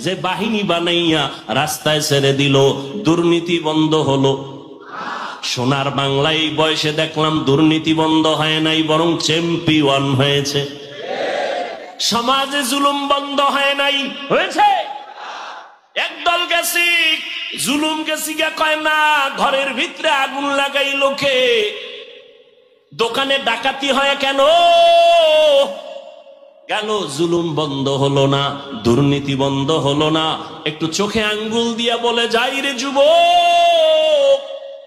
যে বাহিনী বানাইয়া রাস্তায় ছেড়ে দিল, দুর্নীতি বন্ধ হলো? সোনার বাংলা এই বয়সে দেখলাম দুর্নীতি বন্ধ হয় নাই, বরং চ্যাম্পিয়ন হয়েছে। সমাজে জুলুম বন্ধ হয় নাই, হয়েছে। একদল গেছি জুলুম গেছি গে কয় না, ঘরের ভিতরে আগুন লাগাই লোকে, দোকানে ডাকাতি হয় কেন? গেল, জুলুম বন্ধ হলো না, দুর্নীতি বন্ধ হলো না। একটু চোখে আঙ্গুল দিয়া বলে যাই রে যুবক,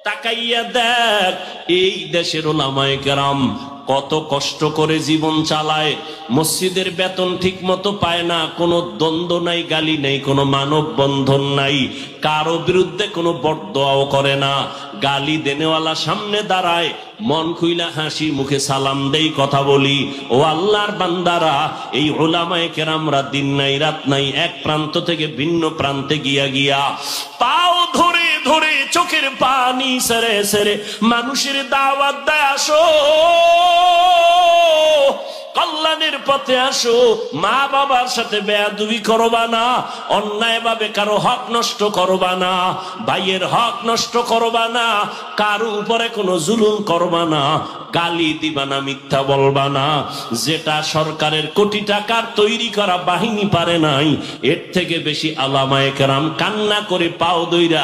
তাকাইয়া দেখ এই দেশের ওলামায়ে কেরাম কত কষ্ট করে জীবন চালায়, মসজিদের বেতন ঠিক মতো পায় না, কোনো দ্বন্দ্ব নাই, গালি নাই, কোনো মানব বন্ধন নাই, কারো বিরুদ্ধে কোনো বদদোয়াও করে না। গালি দেনেওয়ালা সামনে দাঁড়ায়, মন খুইলা হাসি মুখে সালাম দেই, কথা বলি। ও আল্লাহর বান্দারা, এই উলামায়ে কেরামরা দিন নাই রাত নাই এক প্রান্ত থেকে ভিন্ন প্রান্তে গিয়া গিয়া পাও ধরে ধরে চোখের পানি সেরে সেরে মানুষের দাওয়াত দেয়, আসো কল্যাণের পথে আসো, মা বাবার সাথে বেয়াদবি করবা না, অন্যায় ভাবে কারো হক নষ্ট করবা না, ভাইয়ের হক নষ্ট করবা না, কারো উপরে কোনো জুলুম করবা না, গালি দিবা না, মিথ্যা বলবা না। যেটা সরকারের কোটি টাকার তৈরি করা বাহিনী পারে নাই, এর থেকে বেশি উলামায়ে কেরাম কান্না করে পাও দইরা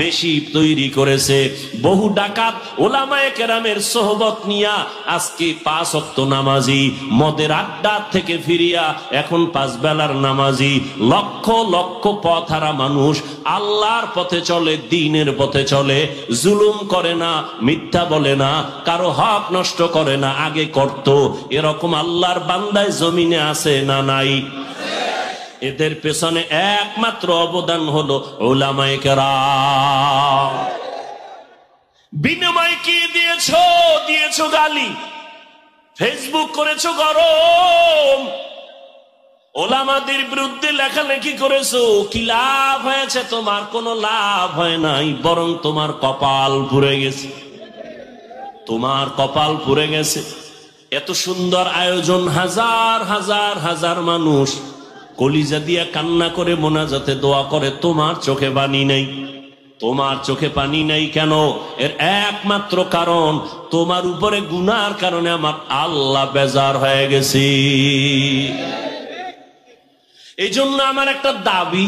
বেশি তৈরি করেছে। বহু ডাকাত উলামায়ে কেরামের সোহবত নিয়া আজকে 5 ওয়াক্ত নামাজি, মদের আড্ডা থেকে ফিরিয়া এখন 5 বেলার নামাজি, লক্ষ লক্ষ পথহারা মানুষ আল্লাহর পথে চলে, দ্বীনের পথে চলে, জুলুম করে না, মিথ্যা বলে না, কারো হক নষ্ট করে না, আগে করত। এরকম আল্লাহর বান্দায় জমিনে আছে না নাই? এদের পেছনে একমাত্র অবদান হলো উলামায়ে কেরাম। বিনিময় কি দিয়েছো? দিয়েছো গালি, ফেসবুক করেছো গরম, ওলামাদের বিরুদ্ধে লেখালেখি করেছো, কি লাভ হয়েছে? তোমার কোনো লাভ হয় নাই, বরং তোমার কপাল পুড়ে গেছে, তোমার কপাল পুড়ে গেছে। এত সুন্দর আয়োজন, হাজার হাজার হাজার মানুষ কলিজা দিয়া কান্না করে মোনাজাতে দোয়া করে, তোমার চোখে পানি নেই। তোমার চোখে পানি নাই কেন? এর একমাত্র কারণ, তোমার উপরে গুনার কারণে আমার আল্লাহ বেজার হয়ে গেছে। এই জন্য আমার একটা দাবি,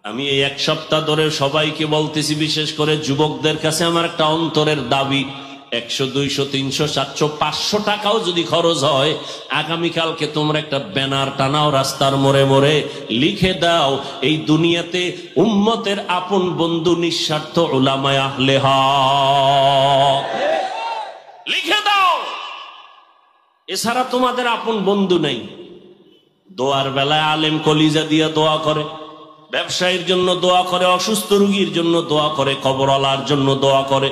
আমি এই 1 সপ্তাহ ধরে সবাইকে বলতেছি, বিশেষ করে যুবকদের কাছে আমার একটা অন্তরের দাবি, 100, 200, 300, 700, 500 টাকাও যদি খরচ হয়, আগামীকালকে তোমরা একটা ব্যানার টানাও, রাস্তার মোড়ে মোড়ে লিখে দাও, এই দুনিয়াতে উম্মতের আপন বন্ধু নিঃস্বার্থ উলামায়ে আহলে হক, লিখে দাও। এছাড়া তোমাদের আপন বন্ধু নাই। দোয়ার বেলায় আলেম কলিজা দিয়ে দোয়া করে, ব্যবসায়ীর জন্য দোয়া করে, অসুস্থ রোগীর জন্য দোয়া করে, কবরওয়ালার জন্য দোয়া করে।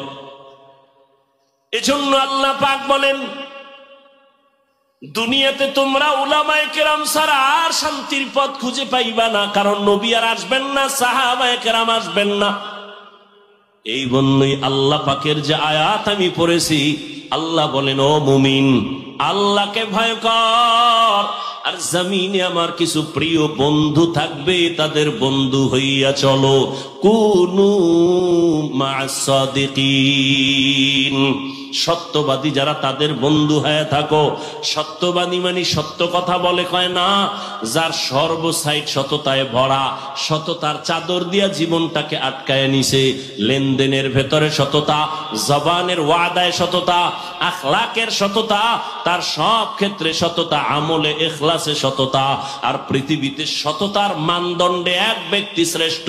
এজন্য আল্লাহ পাক বলেন, দুনিয়াতে তোমরা উলামায়ে কেরাম ছাড়া আর শান্তির পথ খুঁজে পাইবা না, কারণ নবী আর আসবেন না, সাহাবায়ে কেরাম আসবেন না। এই জন্যই আল্লাহ পাকের যে আয়াত আমি পড়েছি, আল্লাহ বলেন, ও মুমিন, আল্লাহকে ভয় কর, আর জমিনে আমার কিছু প্রিয় বন্ধু থাকবে, তাদের বন্ধু হইয়া চলো। কুনু মা'আস সাদিকিন, সত্যবাদী যারা তাদের বন্ধু হয়ে থাকো। সত্যবাদী মানে সত্য কথা বলে কয় না, যার সর্বসাইড সততায় ভরা, সততার চাদর দিয়া জীবনটাকে আটকায় নিছে। লেনদেনের ভেতরে সততা, জবানের ওয়াদায় সততা, আখলাকের সততা, তার সব ক্ষেত্রে সততা, আমলে ইখলাসে সততা। আর পৃথিবীতে সততার মানদণ্ডে এক ব্যক্তি শ্রেষ্ঠ,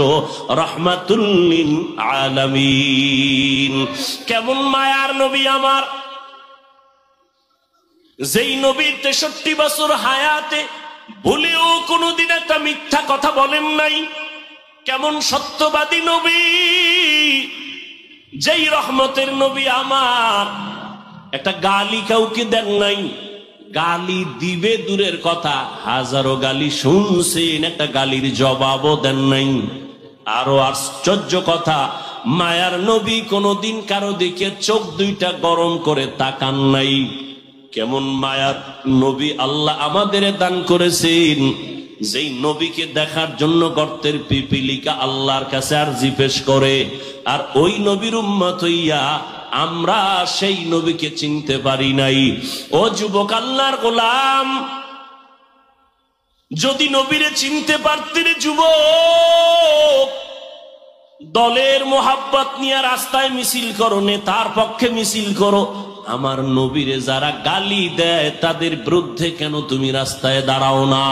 রাহমাতুল লিল আলামিন। কেমন মায়ার নবী আমার, যেই নবীর 63 বছর হায়াতে ভুলেও কোনোদিন একটা মিথ্যা কথা বলেন নাই। কেমন সত্যবাদী নবী, যেই রহমতের নবী আমার, একটা গালি কাউকে দেন নাই। গালি দিবে দূরের কথা, হাজারো গালি শুনছেন, একটা গালির জবাবও দেন নাই। আরো আশ্চর্য কথা, মায়ার নবী কোনদিন কারো দিকে চোখ দুইটা গরম করে তাকান নাই। কেমন মায়ার নবী আল্লাহ আমাদের দান করেছেন, যেই নবীকে দেখার জন্য গর্তের পিপিলিকা আল্লাহর কাছে আরজি পেশ করে, আর ওই নবীর উম্মত হইয়া আমরা সেই নবীকে চিনতে পারি নাই। ও যুবক আল্লাহর গোলাম, যদি নবীরে চিনতে পারতেন যুবক, দলের মোহাব্বত নিয়ে রাস্তায় মিছিল করো, নেতার পক্ষে মিছিল করো, আমার নবীরে যারা গালি দেয় তাদের বিরুদ্ধে কেন তুমি রাস্তায় দাঁড়াও না?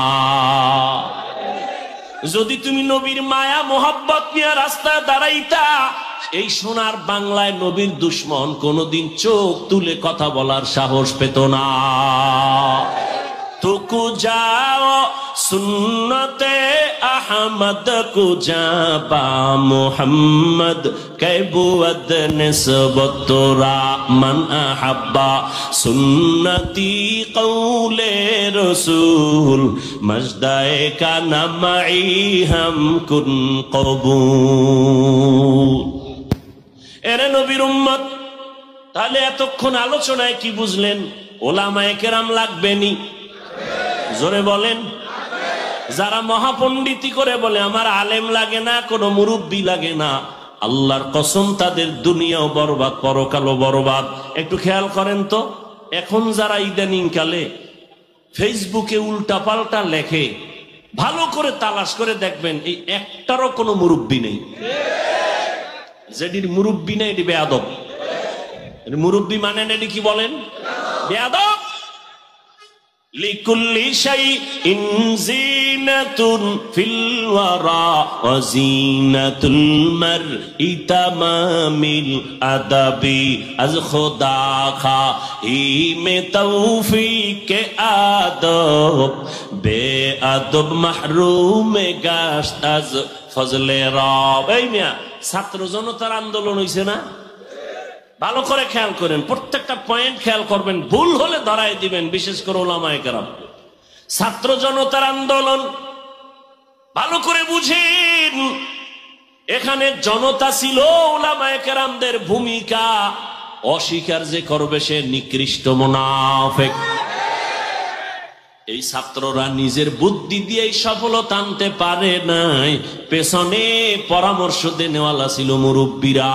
যদি তুমি নবীর মায়া মোহাব্বত নিয়ে রাস্তায় দাঁড়াইতা, এই সোনার বাংলায় নবীর দুশ্মন কোনদিন চোখ তুলে কথা বলার সাহস পেত না। তুকু যাও সুন্নতে আহমদ কুজাবা মোহাম্মদ কেবুয়দ নিসবতরা মান আহাব্বা সুন্নতি কৌলে রসুল মজদায়ে কা নামাই হাম কুন কবুল। এরে নবীর উম্মত, তাহলে এতক্ষণ আলোচনায় কি বুঝলেন? ওলামায়ে কেরাম লাগবেনি? জোরে বলেন। যারা মহাপণ্ডিতি করে বলে আমার আলেম লাগে না, কোনো মুরব্বী লাগে না, আল্লাহর কসম তাদের দুনিয়াও বরবাদ, পরকালও বরবাদ। একটু খেয়াল করেন তো, এখন যারা ইদানিং কালে ফেসবুকে উল্টা পাল্টা লেখে, ভালো করে তালাশ করে দেখবেন এই একটারও কোনো মুরব্বী নেই। যেটির মুরব্বী নেই এটি বেয়াদব। মুরব্বী মানে এটি কি বলেন? বেয়াদব। লিকুল্লি শাইইন জিনাতুন ফিল ওয়ারা ওয়া জিনাতুল মারই তামামিল আদাবি আজ খোদা খা মে তৌফিক আদব বে আদব মাহরুম গাশত আজ ফজলে রব। এই মিয়া, ছাত্র জনতার আন্দোলন হইছে না? ভালো করে খেয়াল করেন, প্রত্যেকটা পয়েন্ট খেয়াল করবেন, ভুল হলে ধরাই দিবেন, বিশেষ করে ওলামায়ে কেরাম। ছাত্র জনতার আন্দোলন ভালো করে বুঝেন। এখানে জনতা ছিল, ওলামায়ে কেরামদের ভূমিকা অস্বীকার যে করবে সে নিকৃষ্ট মুনাফিক। এই ছাত্ররা নিজের বুদ্ধি দিয়ে সফলতা আনতে পারে নাই, পেছনে পরামর্শ দেনেওয়ালা ছিল মুরব্বীরা।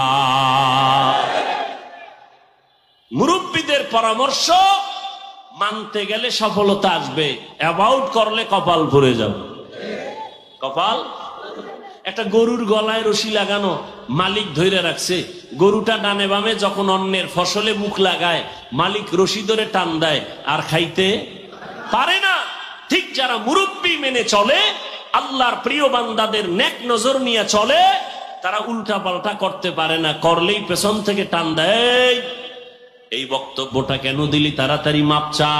মুরব্বীদের পরামর্শ মানতে গেলে সফলতা আসবে, অ্যাবাউট করলে কপাল ভরে যাবে। কপাল, একটা গরুর গলায় রশি লাগানো, মালিক ধরে রাখছে, গরুটা ডানে বামে যখন অন্যের ফসলে মুখ লাগায়, মালিক রশি ধরে টান দেয়, আর খাইতে পারে না। ঠিক যারা মুরব্বী মেনে চলে, আল্লাহর প্রিয় বান্দাদের নেক নজর নিয়ে চলে, তারা উল্টা পাল্টা করতে পারে না, করলেই পেছন থেকে টান দেয়। এই বক্তব্যটা কেন দিলি, তাড়াতাড়ি মাপ চা।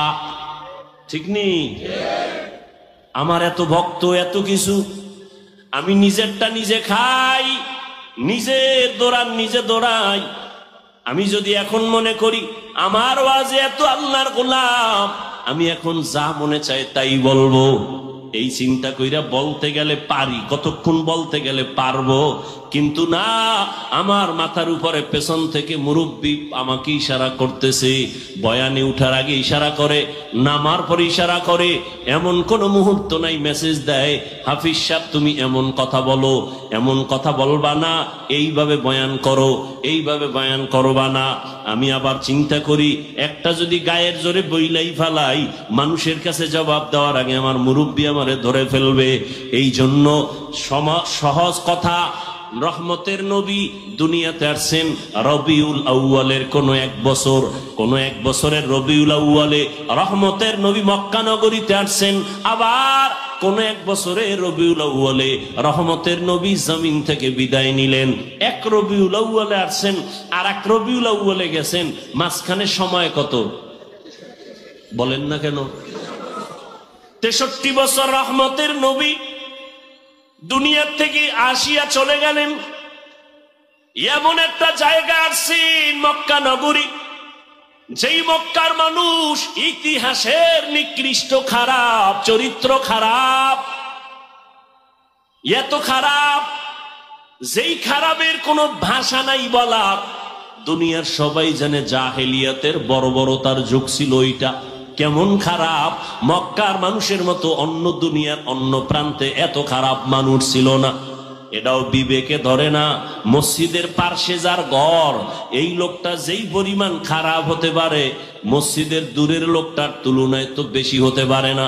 ঠিক নেই? আমার এত ভক্ত, এত কিছু, আমি নিজেরটা নিজে খাই, নিজের দৌড়ান নিজে দৌড়াই। আমি যদি এখন মনে করি আমার ওয়াজে এত আল্লাহর গোলাম, আমি এখন যা মনে চাই তাই বলবো, এই চিন্তা কইরা বলতে গেলে পারি, কতক্ষণ বলতে গেলে পারবো, কিন্তু না, আমার মাথার উপরে পেছন থেকে মুরব্বী আমাকে ইশারা করতেছে, বয়ানে উঠার আগে ইশারা করে, নামার পরে ইশারা করে, এমন কোন মুহূর্ত নাই মেসেজ দেয় হাফিজ সাহেব তুমি এমন কথা বলো, এমন কথা বলবা না, এইভাবে বয়ান করো, এইভাবে বয়ান করবা না। আমি আবার চিন্তা করি, একটা যদি গায়ের জোরে বইলাই ফেলাই, মানুষের কাছে জবাব দেওয়ার আগে আমার মুরব্বী আমারে ধরে ফেলবে। এই জন্য সহজ কথা, রহমতের নবী দুনিয়াতে আসছেন রবিউল আউয়ালের কোন এক বছরের রবিউল আউয়ালে রহমতের নবী মক্কা নগরীতে আসছেন, আবার কোন এক বছরে রবিউল আউয়ালে রহমতের নবী জমিন থেকে বিদায় নিলেন। এক রবিউল আউয়ালে আসছেন, আর এক রবিউল আউয়ালে গেছেন, মাঝখানে সময় কত বলেন না কেন? 63 বছর রহমতের নবী দুনিয়ার থেকে আসিয়া চলে গেলেন। এমন একটা জায়গা আসছেন মক্কা নগরী, যেই মক্কার মানুষ ইতিহাসের নিকৃষ্ট, খারাপ চরিত্র, খারাপ, এত খারাপ, যেই খারাপের কোনো ভাষা নাই বলার। দুনিয়ার সবাই জানে জাহেলিয়াতের বর্বরতার যুগ ছিল ওইটা। কেমন খারাপ, মক্কার মানুষের মতো অন্য দুনিয়ার অন্য প্রান্তে এত খারাপ মানুষ ছিল না। এটাও বিবেকে ধরে না। মসজিদের পার্শ্বে যার ঘর, এই লোকটা যেই পরিমাণ খারাপ হতে পারে, মসজিদের দূরের লোকটার তুলনায় তো বেশি হতে পারে না।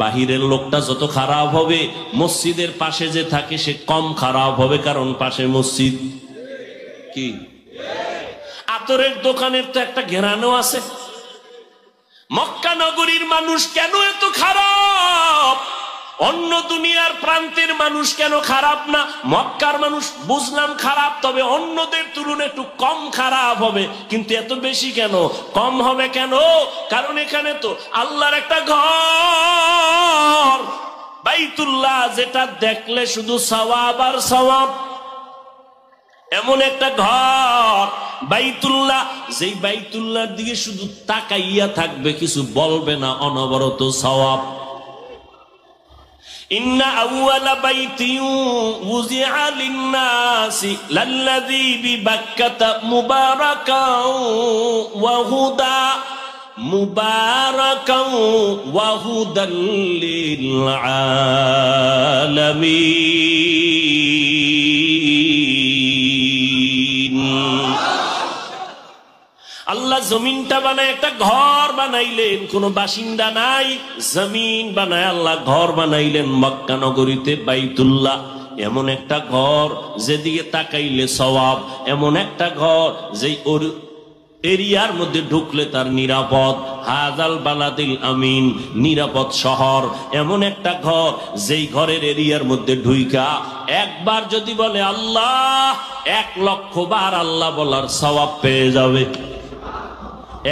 বাহিরের লোকটা যত খারাপ হবে, মসজিদের পাশে যে থাকে সে কম খারাপ হবে, কারণ পাশে মসজিদ। কি আতরের দোকানের তো একটা ঘেরানো আছে। মক্কা নগরীর মানুষ কেন এত খারাপ? অন্য দুনিয়ার প্রান্তের মানুষ কেন খারাপ না? মক্কার মানুষ বুঝলাম খারাপ, তবে অন্যদের তুলনায় একটু কম খারাপ হবে, কিন্তু এত বেশি কেন? কম হবে কেন? কারণ এখানে তো আল্লাহর একটা ঘর, বাইতুল্লাহ, যেটা দেখলে শুধু সওয়াব আর সওয়াব। এমন একটা ঘর বাইতুল্লাহ, যেই বাইতুল্লাহর দিকে শুধু তাকাইয়া থাকবে, কিছু বলবে না, অনবরত সওয়াব। ইন্না আউয়ালা বাইতিন উযিআ লিন-নাসি লাল্লাযী বিবাক্কাতা মুবারাকাও ওয়া হুদা মুবারাকাও ওয়া হুদাল লিল আলামিন। আল্লাহ জমিনটা বানায় একটা ঘর বানাইলেন, কোনো বাসিন্দা নাই, জমিন বানায় আল্লাহ ঘর বানাইলেন মক্কা নগরীতে বাইতুল্লাহ। এমন একটা ঘর যেদিকে তাকাইলে সওয়াব, এমন একটা ঘর যেই ওর এরিয়ার মধ্যে ঢুকলে তার নিরাপদ। হাজাল বালাদিল আমিন, নিরাপদ শহর। এমন একটা ঘর যেই ঘরের এরিয়ার মধ্যে ঢুইকা একবার যদি বলে আল্লাহ, 1,00,000 বার আল্লাহ বলার সওয়াব পেয়ে যাবে।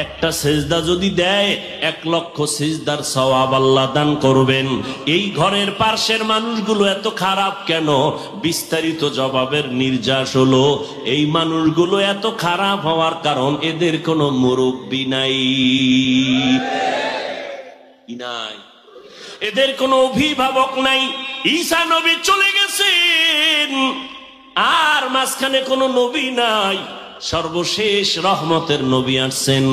একটা সেজদা যদি দেয়, 1,00,000 সেজদার সওয়াব আল্লাহ দান করবেন। এই ঘরের পার্শ্বের মানুষগুলো এত খারাপ কেন? বিস্তারিত জবাবের নির্যাস হলো, এই মানুষগুলো এত খারাপ হওয়ার কারণ এদের কোনো মুরব্বি নাই, এদের কোনো অভিভাবক নাই। ঈসা নবী চলে গেছেন, আর মাঝখানে কোনো নবী নাই। সর্বশেষ রহমতের নবী আসছেন,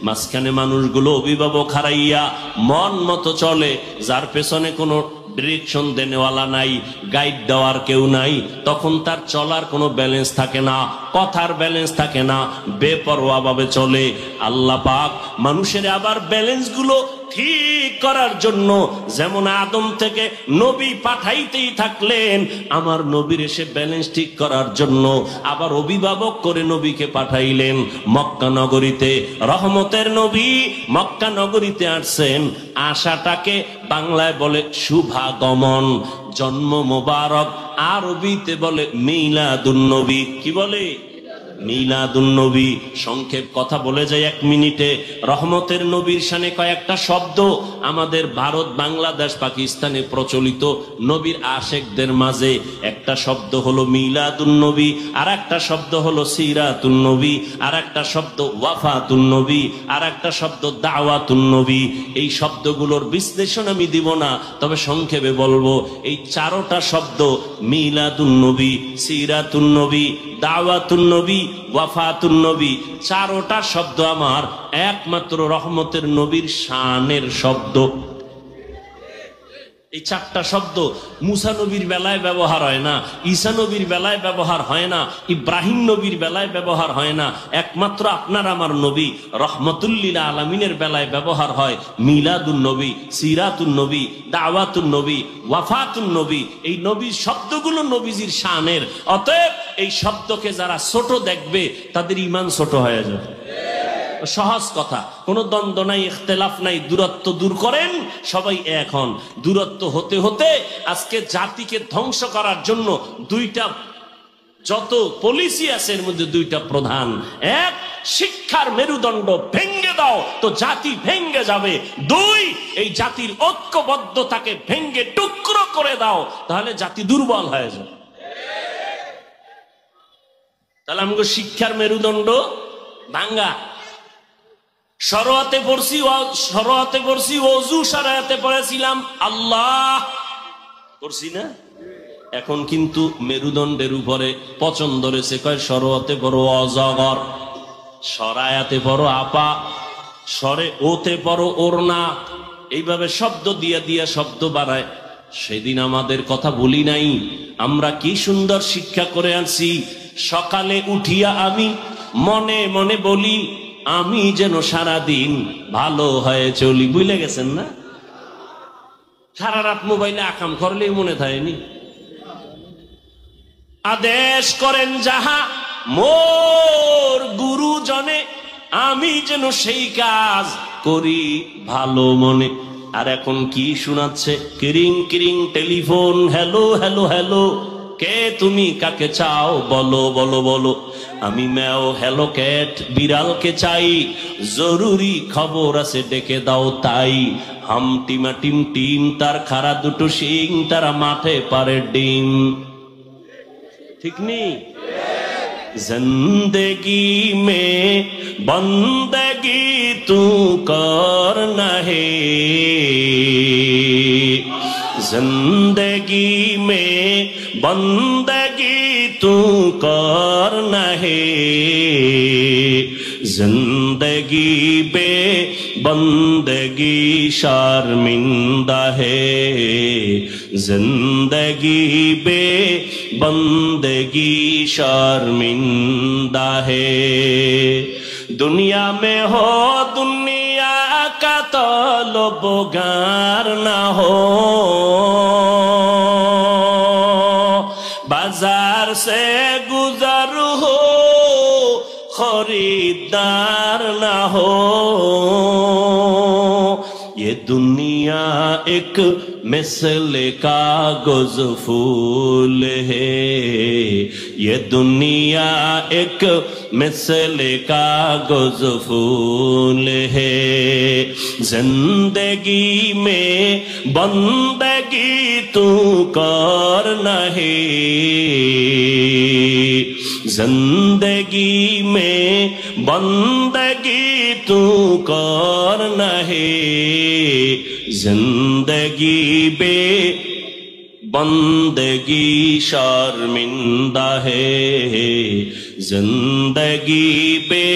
মাঝখানে মানুষগুলো অভিভাবক হারাইয়া মন মতো চলে, যার পেছনে কোনো ডিরেকশন দেনেওয়ালা নাই, গাইড দেওয়ার কেউ নাই। তখন তার চলার কোনো ব্যালেন্স থাকে না, কথার ব্যালেন্স থাকে না, বেপরোয়া ভাবে চলে। আল্লাহ পাক মানুষের আবার ব্যালেন্স গুলো ঠিক করার জন্য, যেমন আদম থেকে নবী পাঠাইতেই থাকলেন, আমার নবীর এসে ব্যালেন্স ঠিক করার জন্য আবার অভিভাবক করে নবীকে পাঠাইলেন মক্কা নগরীতে। রহমতের নবী মক্কা নগরীতে আসছেন, আশাটাকে বাংলায় বলে শুভাগমন, জন্ম মোবারক, আরবিতে বলে মিলাদুন নবী। কি বলে? মিলাদুন নবী। সংক্ষেপ কথা বলে যায় 1 মিনিটে। রহমতের নবীর শানে কয়েকটা শব্দ আমাদের ভারত, বাংলাদেশ, পাকিস্তানে প্রচলিত নবীর আশেকদের মাঝে। একটা শব্দ হলো মিলাদুন নবী, আর একটা শব্দ হলো সিরাতুন নবী, আর একটা শব্দ ওয়াফাতুন নবী, আর একটা শব্দ দাওয়াতুন নবী। এই শব্দগুলোর বিশ্লেষণ আমি দিব না, তবে সংক্ষেপে বলবো, এই 4টা শব্দ মিলাদুন নবী, সিরাতুন নবী, দাওয়াতুন নবী, ওয়াফাতুন নবী, 4টা শব্দ আমার একমাত্র রহমতের নবীর শানের শব্দ। এই 4টা শব্দ মুসা নবীর বেলায় ব্যবহার হয় না, ঈসা নবীর বেলায় ব্যবহার হয় না, ইব্রাহিম নবীর বেলায় ব্যবহার হয় না। একমাত্র আপনার আমার নবী রহমতুল লিল আলামিনের বেলায় ব্যবহার হয় মিলাদুন নবী, সিরাতুন নবী, দাওয়াতুন নবী, ওয়াফাতুন নবী। এই নবীর শব্দগুলো নবীজির শানের। অতএব এই শব্দকে যারা ছোট দেখবে, তাদের ঈমান ছোট হয়ে যাবে। সহজ কথা, কোনো দ্বন্দ্ব নাই, ইখতিলাফ নাই, দূরত্ব দূর করেন, সবাই এক হন। দূরত্ব হতে হতে আজকে জাতিকে ধ্বংস করার জন্য যত পলিসি আছে এর মধ্যে 2টা প্রধান। এক, শিক্ষার মেরুদণ্ড ভেঙ্গে দাও তো জাতি ভেঙ্গে যাবে। 2, এই জাতির ঐক্যবদ্ধতাকে ভেঙ্গে টুকরো করে দাও, তাহলে জাতি দুর্বল হয়ে যাবে। তাহলে আমাকে শিক্ষার মেরুদণ্ড ভাঙ্গা। শরআতে পড়ছি, ওযু শরআতে পড়েছিলাম আল্লাহ পড়ছি না। এখন কিন্তু মেরুদণ্ডের উপরে পচন ধরেছে, কয় শরআতে পড়ো অজগর, শরায়াতে পড়ো আপা, স্বরে ওতে পড়ো ওড়না, এইভাবে শব্দ দিয়ে দিয়ে শব্দ বাড়ায়। সেদিন আমাদের কথা বলি নাই, আমরা কি সুন্দর শিক্ষা করে আনছি। সকালে উঠিয়া আমি মনে মনে বলি, আমি যেন সারাদিন ভালো হয়ে চলি। বুঝলে গেছেন না? সারা রাত মোবাইলে আকাম করলেই মনে থাকেনি। আদেশ করেন যাহা মোর গুরুজনে, আমি যেন সেই কাজ করি ভালো মনে। আর এখন কি শোনাচ্ছে? কিরিং কিরিং টেলিফোন, হ্যালো হ্যালো হ্যালো, কে তুমি, কাকে চাও, বলো বলো বলো। আমি ম্যাও হ্যালো ক্যাট, বিড়ালকে চাই, জরুরি খবর আছে ডেকে দাও তাই। হাম টিমা টিম টিম, তার খাড়া দুটো শিং, তারা মাঠে পারে ডিম। ঠিক নেই? जिंदगी में बंदगी तू करना है, जिंदगी में बंदगी तू करना है, जिंदगी बे बंदगी शर्मिंदा है, जिंदगी बे बंदगी शर्मिंदा है। दुनिया में हो दुनिया का तलबगार ना हो, बाजार से गुजर हो खरीदार ना हो। ये दुनिया एक मिसले कागज फूल है, ये दुनिया एक मिसले कागज फूल है। जिंदगी में बंदगी तू करना है, जिंदगी में बंदगी तू करना है, जिंदगी बे बंदगी शर्मिंदा है, जिंदगी बे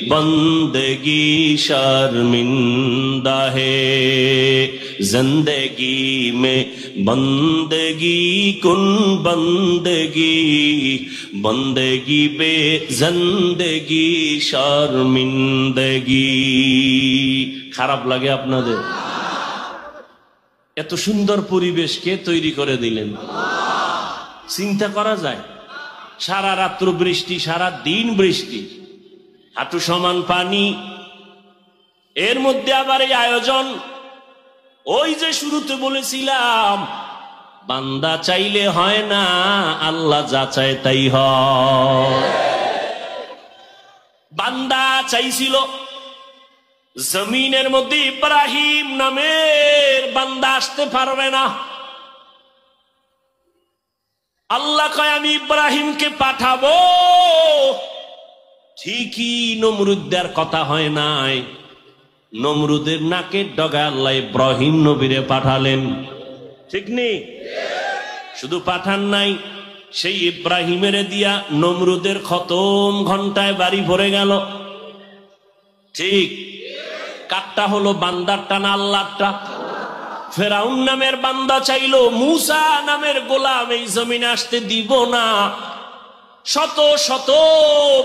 बंदगी शर्मिंदा है। जिंदगी में बंदगी कुन बंदगी, बंदगी बे जिंदगी शर्मिंदगी। খারাপ লাগে আপনাদের? এত সুন্দর পরিবেশ কে তৈরি করে দিলেন? চিন্তা করা যায়? সারা রাত্র বৃষ্টি, সারা দিন বৃষ্টি, হাঁটু সমান পানি, এর মধ্যে আবার এই আয়োজন। ওই যে শুরুতে বলেছিলাম, বান্দা চাইলে হয় না, আল্লাহ যা চায় তাই হয়। বান্দা চাইছিল জমিনের মধ্যে ইব্রাহিম নামের বান্দা আসতে পারবে না। আল্লাহ কয় আমি ইব্রাহিমকে পাঠাবো। ঠিকই নমরুদের কথা হয় নাই, নমরুদের নাকের ডগায় আল্লাহ ইব্রাহিম নবীরে পাঠালেন। ঠিক নেই? শুধু পাঠান নাই, সেই ইব্রাহিমের দিয়া নমরুদের খতম ঘন্টায় বাড়ি ভরে গেল। ঠিক কাটটা হলো বান্দারটা না আল্লাহটা? ফেরাউন নামের বান্দা চাইলো মুসা নামের গোলাম এই জমিনে আসতে দিব না, শত শত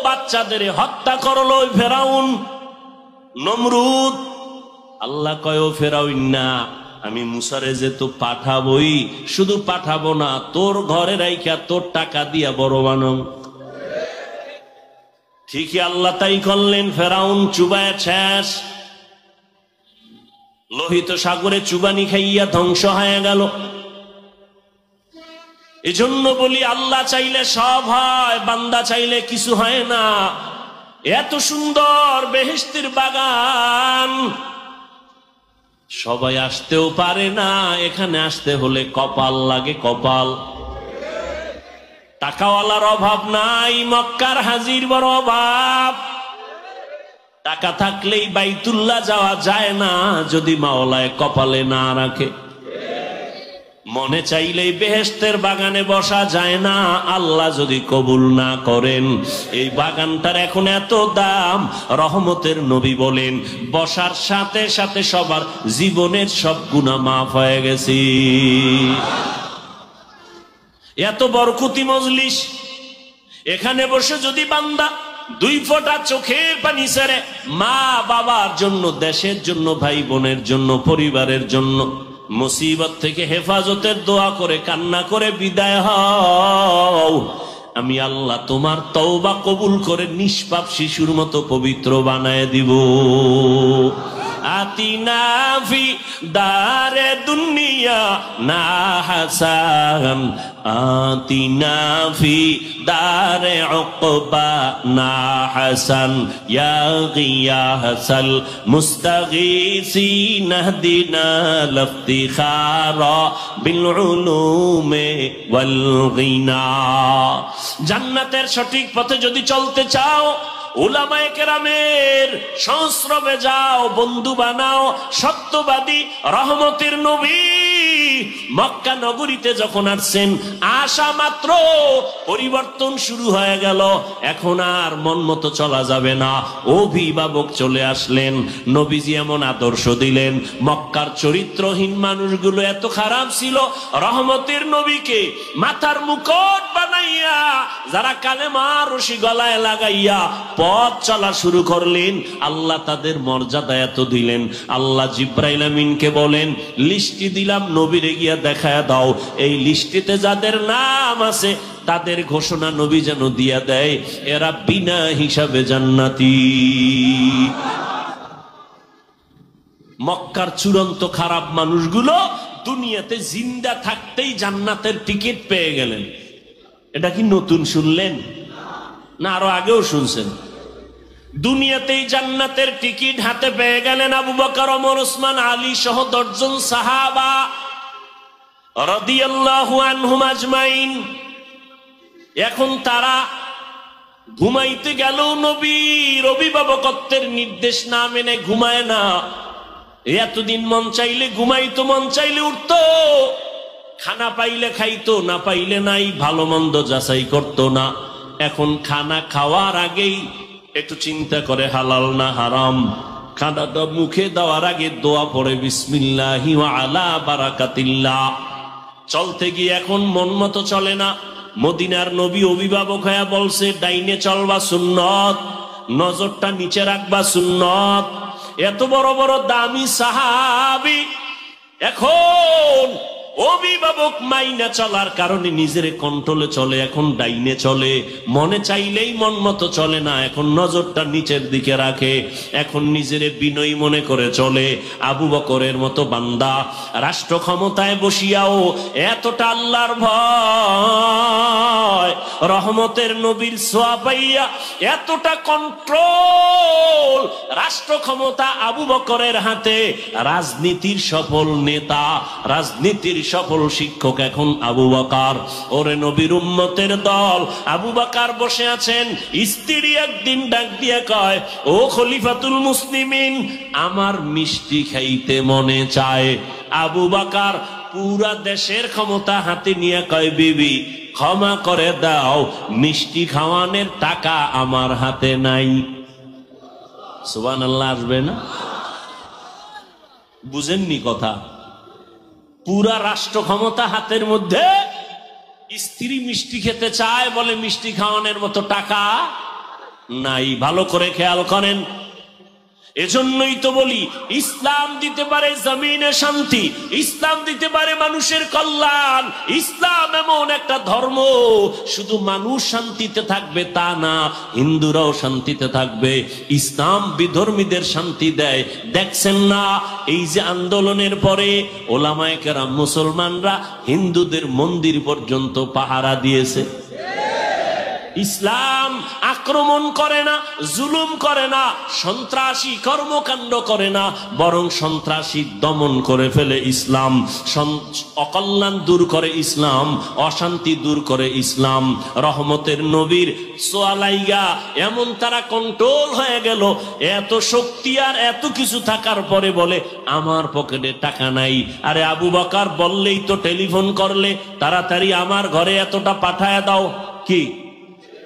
বাচ্চাদের হত্যা করলো ফেরাউন নমরুদ। আল্লাহ কয় ফেরাউন না, আমি মুসারে যে তো পাঠাবই, শুধু পাঠাবো না, তোর ঘরে রাইখা তোর টাকা দিয়া বড় বানাম। ঠিকই আল্লাহ তাই করলেন। ফেরাউন চুবায় শেষ, লোহিত সাগরে চুবানি খাইয়া ধ্বংস হয়ে গেল। এজন্য বলি আল্লাহ চাইলে সব হয়, বান্দা চাইলে কিছু হয় না। এত সুন্দর বেহেশতের বাগান সবাই আসতেও পারে না, এখানে আসতে হলে কপাল লাগে, কপাল। টাকাওয়ালার অভাব নাই, মক্কার হাজির বড় অভাব। টাকা থাকলেই বাইতুল্লাহ যাওয়া যায় না যদি মাওলায় কপালে না রাখে। মনে চাইলেই বেহেশতের বাগানে বসা যায় না, আল্লাহ যদি কবুল না করেন। এই বাগানটার এখন এত দাম, রহমতের নবী বলেন বসার সাথে সাথে সবার জীবনের সব গুনাহ মাফ হয়ে গেছে। এত বরকতি মজলিস, এখানে বসে যদি বান্দা দুই ফোঁটা চোখের পানি ছেড়ে মা বাবার জন্য, দেশের জন্য, ভাই বোনের জন্য, পরিবারের জন্য মুসিবত থেকে হেফাজতের দোয়া করে কান্না করে বিদায় হও, আমি আল্লাহ তোমার তওবা কবুল করে নিষ্পাপ শিশুর মতো পবিত্র বানায় দিব। আতিনা ফি দারে দুনিয়া না হাসান, আতিনা ফি দারে উকবা না হাসান, ইয়া গিয়াসাল মুস্তাগীসিন ইহদিনা লিফতিখারা বিল উলুমে ওয়াল গিনা। জান্নাতের সঠিক পথে যদি চলতে চাও, উলামায়ে কেরামের সংস্রবে যাও, বন্ধু বানাও। সত্যবাদী রহমতের নবী মক্কা নগরীতে যখন আসছেন, আসা মাত্র পরিবর্তন শুরু হয়ে গেল। এখন আর মন মতো চলা যাবে না, অভিভাবক চলে আসলেন। নবীজি এমন আদর্শ দিলেন, মক্কার চরিত্রহীন মানুষগুলো এত খারাপ ছিল, রহমতের নবীকে মাথার মুকুট বানাইয়া, যারা কালেমার রশি গলায় লাগাইয়া পথ চলা শুরু করলেন, আল্লাহ তাদের মর্যাদা এত দিলেন। আল্লাহ জিব্রাইল আমিনকে বলেন, লিস্টি দিলাম, নবীরে গিয়া দেখায় দাও, এই লিস্টিতে যাদের নাম আছে তাদের ঘোষণা নবী যেন দিয়া দেয়, এরা বিনা হিসাবে জান্নাতি। মক্কার চূড়ান্ত খারাপ মানুষগুলো দুনিয়াতে জিন্দা থাকতেই জান্নাতের টিকিট পেয়ে গেলেন। এটা কি নতুন শুনলেন না আরো আগেও শুনছেন? দুনিয়াতেই জান্নাতের টিকিট হাতে পেয়ে গেলেন আবু বকর, ওমর, ওসমান, আলী সহ 10 জন সাহাবা রাদিয়াল্লাহু আনহুম আজমাইন। এখন তারা ঘুমাইতে গেল, নবীর অভিভাবকত্বের নির্দেশ না মেনে ঘুমায় না। এতদিন মন চাইলে ঘুমাইতো, মন চাইলে উঠতো, খানা পাইলে খাইতো, না পাইলে নাই, ভালো মন্দ যাচাই করতো না। এখন খানা খাওয়ার আগেই একটু চিন্তা করে হালাল না হারাম। খানাটা মুখে দেওয়ার আগে দোয়া পড়ে বিসমিল্লাহি ওয়া আলা বারাকাতিল্লাহ। চলতে গিয়ে এখন মন মতো চলে না। মদিনার নবী অভিভাবক হয়ে বলছে, ডাইনে চলবা সুন্নত, নজরটা নিচে রাখবা সুন্নত। এত বড় বড় দামি সাহাবী এখন অভিভাবক মাইনা চলার কারণে নিজের কন্ট্রোলে চলে, এখন ডাইনে চলে। মনে চাইলেই মন মতো চলে না, এখন নজরটা নিচের দিকে রাখে, এখন নিজের বিনয়ী মনে করে চলে। আবু বকরের মতো বান্দা রাষ্ট্র ক্ষমতায় বসিয়াও এতটা আল্লাহর ভয়, রহমতের নবীর ছোঁয়া পাইয়া এতটা কন্ট্রোল, রাষ্ট্র ক্ষমতা আবু বকরের হাতে। রাজনীতির সফল নেতা, রাজনীতির সফল শিক্ষক এখন আবু বকর। ওরে নবীর উম্মতের দল, আবু বকর বসে আছেন। স্ত্রী একদিন ডাক দিয়ে কয়, ও খলিফাতুল মুসলিমিন, আমার মিষ্টি খাইতে মনে চায়। আবু বকর পুরা দেশের ক্ষমতা হাতে নিয়ে কয়, বিবি ক্ষমা করে দাও, মিষ্টি খাওয়ানোর টাকা আমার হাতে নাই। সুবহানাল্লাহ আসবে না? বুঝেননি কথা? পুরা রাষ্ট্র ক্ষমতা হাতের মধ্যে, স্ত্রী মিষ্টি খেতে চায়, বলে মিষ্টি খাওয়ানোর মতো টাকা নাই। ভালো করে খেয়াল করেন। এজন্যই তো বলি, ইসলাম দিতে পারে জমিনে শান্তি, ইসলাম দিতে পারে মানুষের কল্যাণ। ইসলাম এমন একটা ধর্ম, শুধু মানুষ শান্তিতে থাকবে তা না, হিন্দুরাও শান্তিতে থাকবে। ইসলাম বিধর্মীদের শান্তি দেয়। দেখছেন না, এই যে আন্দোলনের পরে ওলামায়ে কেরাম মুসলমানরা হিন্দুদের মন্দির পর্যন্ত পাহারা দিয়েছে। ইসলাম আক্রমণ করে না, জুলুম করে না, সন্ত্রাসী কর্মকাণ্ড করে না, বরং সন্ত্রাসী দমন করে ফেলে ইসলাম। অকল্যাণ দূর করে ইসলাম, অশান্তি দূর করে ইসলাম। রহমতের নবীর সোয়ালাইগা এমন তারা কন্ট্রোল হয়ে গেল, এত শক্তি আর এত কিছু থাকার পরে বলে আমার পকেটে টাকা নাই। আরে আবু বকর বললেই তো, টেলিফোন করলে তাড়াতাড়ি আমার ঘরে এতটা পাঠায় দাও, কি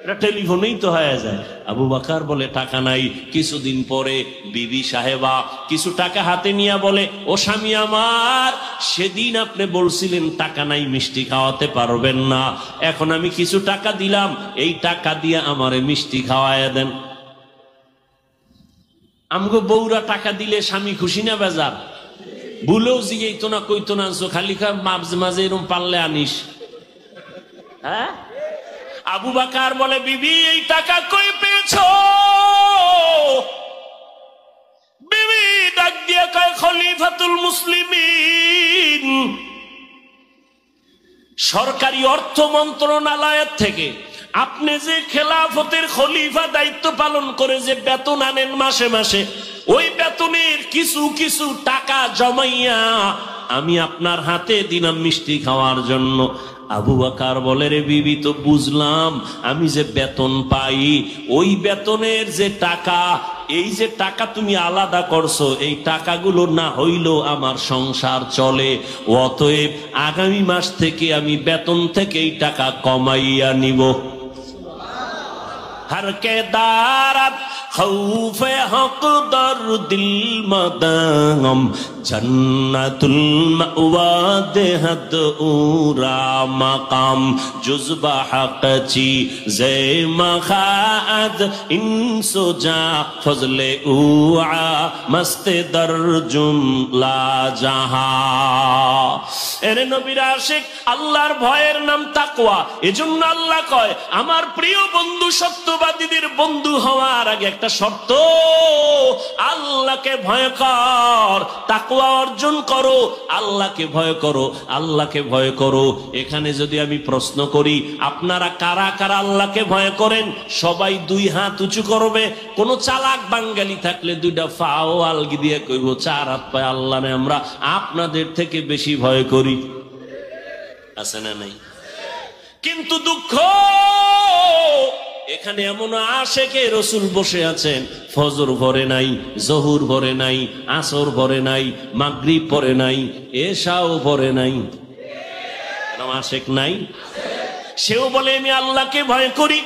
এটা টেলিফোনেই তো হয়ে যায়। আবু বকর বলে টাকা নাই। কিছুদিন পরে বিবি সাহেবা কিছু টাকা হাতে নিয়ে বলে, ও স্বামী আমার, সেদিন আপনি বলছিলেন টাকা নাই, মিষ্টি খাওয়াতে পারবেন না, এখন আমি কিছু টাকা দিলাম, এই টাকা দিয়ে আমারে মিষ্টি খাওয়ায় দেন। আমগো বউরা টাকা দিলে স্বামী খুশি না বেজার? ভুলেও জিগেই তো না, কইতো না, খালি মাঝে মাঝে এরকম পারলে আনিস। হ্যাঁ, আবু বকর বলে বিবি এই টাকা কই পেয়েছো? বিবি ডাক দিয়ে কয় খলিফাতুল মুসলিমিন, সরকারি অর্থ মন্ত্রণালয়ের থেকে আপনি যে খেলাফতের খলিফা দায়িত্ব পালন করে যে বেতন আনেন মাসে মাসে, ওই বেতনের কিছু কিছু টাকা জমাইয়া আমি আপনার হাতে দিলাম মিষ্টি খাওয়ার জন্য। আবু বকর বলে রে বিবি, তো বুঝলাম, আমি যে বেতন পাই ওই বেতনের যে টাকা, এই যে টাকা তুমি আলাদা করছো, এই টাকাগুলো না হইলেও আমার সংসার চলে, অতএব আগামী মাস থেকে আমি বেতন থেকে এই টাকা কমাইয়া নিব। हर के दारत खौफे हक दर दिल मदाम जन्नतुल मअवा देहद उरा मकाम जुज़बा हक़ची ज़े मखाद इंसो जा फज़ले उआ मस्त दर जुमला जहा। এরে নবীর আশিক, আল্লাহর ভয়ের নাম তাকওয়া। এজন্য আল্লাহ কয় আমার প্রিয় বন্ধু, সত্যবাদীদের বন্ধু হওয়ার আগে একটা শর্ত, আল্লাহকে ভয় কর, তাকওয়া অর্জন করো, আল্লাহকে ভয় করো, আল্লাহকে ভয় করো। এখানে যদি আমি প্রশ্ন করি আপনারা কারা কারা আল্লাহকে ভয় করেন, সবাই দুই হাত উঁচু করবে। কোন চালাক বাঙালি থাকলে দুইটা ফাও আলগি দিয়ে কইব, চার হাত পায় আল্লাহরে আমরা আপনাদের থেকে বেশি ভয় করি। আছে না নাই? কিন্তু দুঃখ, এখানে এমন আশেকে রসুল বসে আছেন, ফজর ভরে নাই, জহুর ভরে নাই, আসর ভরে নাই, মাগরিব পরে নাই, এশাও ভরে নাই, আশেক নাই। সেও বলে আমি আল্লাহকে ভয় করি।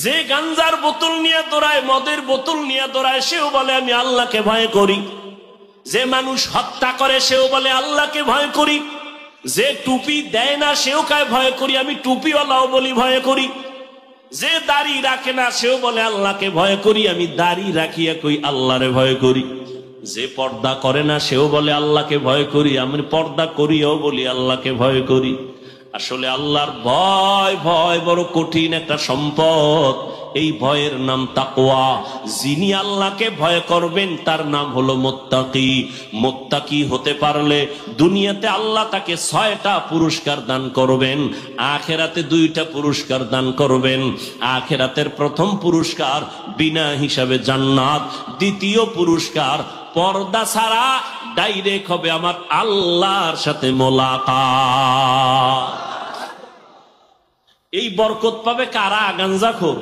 যে গাঞ্জার বোতল নিয়ে দৌড়ায়, মদের বোতল নিয়ে দৌড়ায়, সেও বলে আমি আল্লাহকে ভয় করি। যে মানুষ হত্যা করে সেও বলে আল্লাহকে ভয় করি। যে টুপি দেয় না সেও কায় ভয় করি, আমি টুপিওয়ালাও বলি ভয় করি। যে দাড়ি রাখে না সেও বলে আল্লাহকে ভয় করি, আমি দাড়ি রাখিয়া কই আল্লাহরে ভয় করি। যে পর্দা করে না সেও বলে আল্লাহকে ভয় করি, আমি পর্দা করিও বলি আল্লাহকে ভয় করি। আসলে আল্লাহর ভয়, ভয় বড় কঠিন একটা সম্পদ। এই ভয়ের নাম তাকওয়া। যিনি আল্লাহকে ভয় করবেন তার নাম হলো মুত্তাকি। মুত্তাকি হতে পারলে দুনিয়াতে আল্লাহ তাকে 6টা পুরস্কার দান করবেন, আখিরাতে 2টা পুরস্কার দান করবেন। আখিরাতের প্রথম পুরস্কার বিনা হিসাবে জান্নাত, দ্বিতীয় পুরস্কার পর্দা ছাড়া ডাইরেক্ট হবে আমার আল্লাহর সাথে মোলাকাত। এই বরকত পাবে কারা? গাঞ্জাখোর।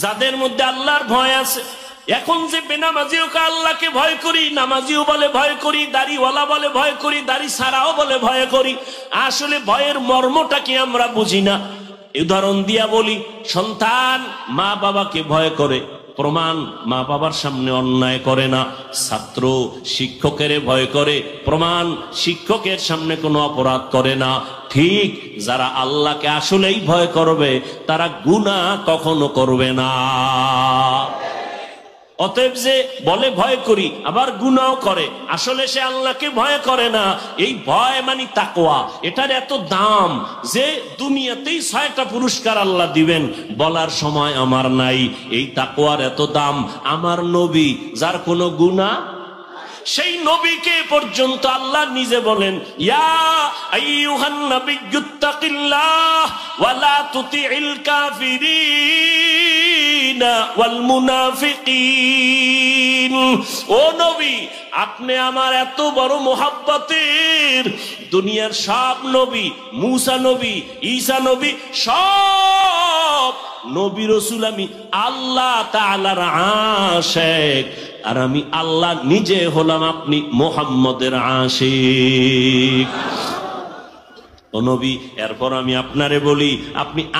যাদের মধ্যে আল্লাহর ভয় আছে। এখন যে বেনামাজিও আল্লাহকে ভয় করি, নামাজিও বলে ভয় করি, দাড়িওয়ালা বলে ভয় করি, দাড়ি ছাড়াও বলে ভয় করি। আসলে ভয়ের মর্মটা কি আমরা বুঝি না। উদাহরণ দিয়া বলি, সন্তান মা বাবাকে ভয় করে, প্রমাণ মা বাবার সামনে অন্যায় করে না। ছাত্র শিক্ষকের ভয় করে, প্রমাণ শিক্ষকের সামনে কোনো অপরাধ করে না। ঠিক যারা আল্লাহকে আসলেই ভয় করবে তারা গুনাহ কখনো করবে না। অতএব যে বলে ভয় করি আবার গুনাহ করে, আসলে সে আল্লাহকে ভয় করে না। এই ভয় মানে তাকওয়া। এটার এত দাম যে দুনিয়াতেই 6টা পুরস্কার আল্লাহ দিবেন, বলার সময় আমার নাই। এই তাকওয়ার এত দাম। আমার নবী যার কোনো গুনাহ, সেই নবীকে পর্যন্ত আল্লাহ নিজে বলেন, ইয়া আইয়ুহান নাবিয়্যুত্তাকিল্লাহ ওয়া লা তুতিইল কাফিরিনা ওয়াল মুনাফিকিন। ও নবী, আপনি আমার এত বড় মোহাব্বতের, দুনিয়ার সব নবী, মুসা নবী, ঈসা নবী, সব নবী রাসূল আমি আল্লাহ তাআলার আশিক, আর আমি আল্লাহ নিজে হলাম আপনি মুহাম্মদের আশিক। ও নবী, এরপর আমি আপনারে বলি,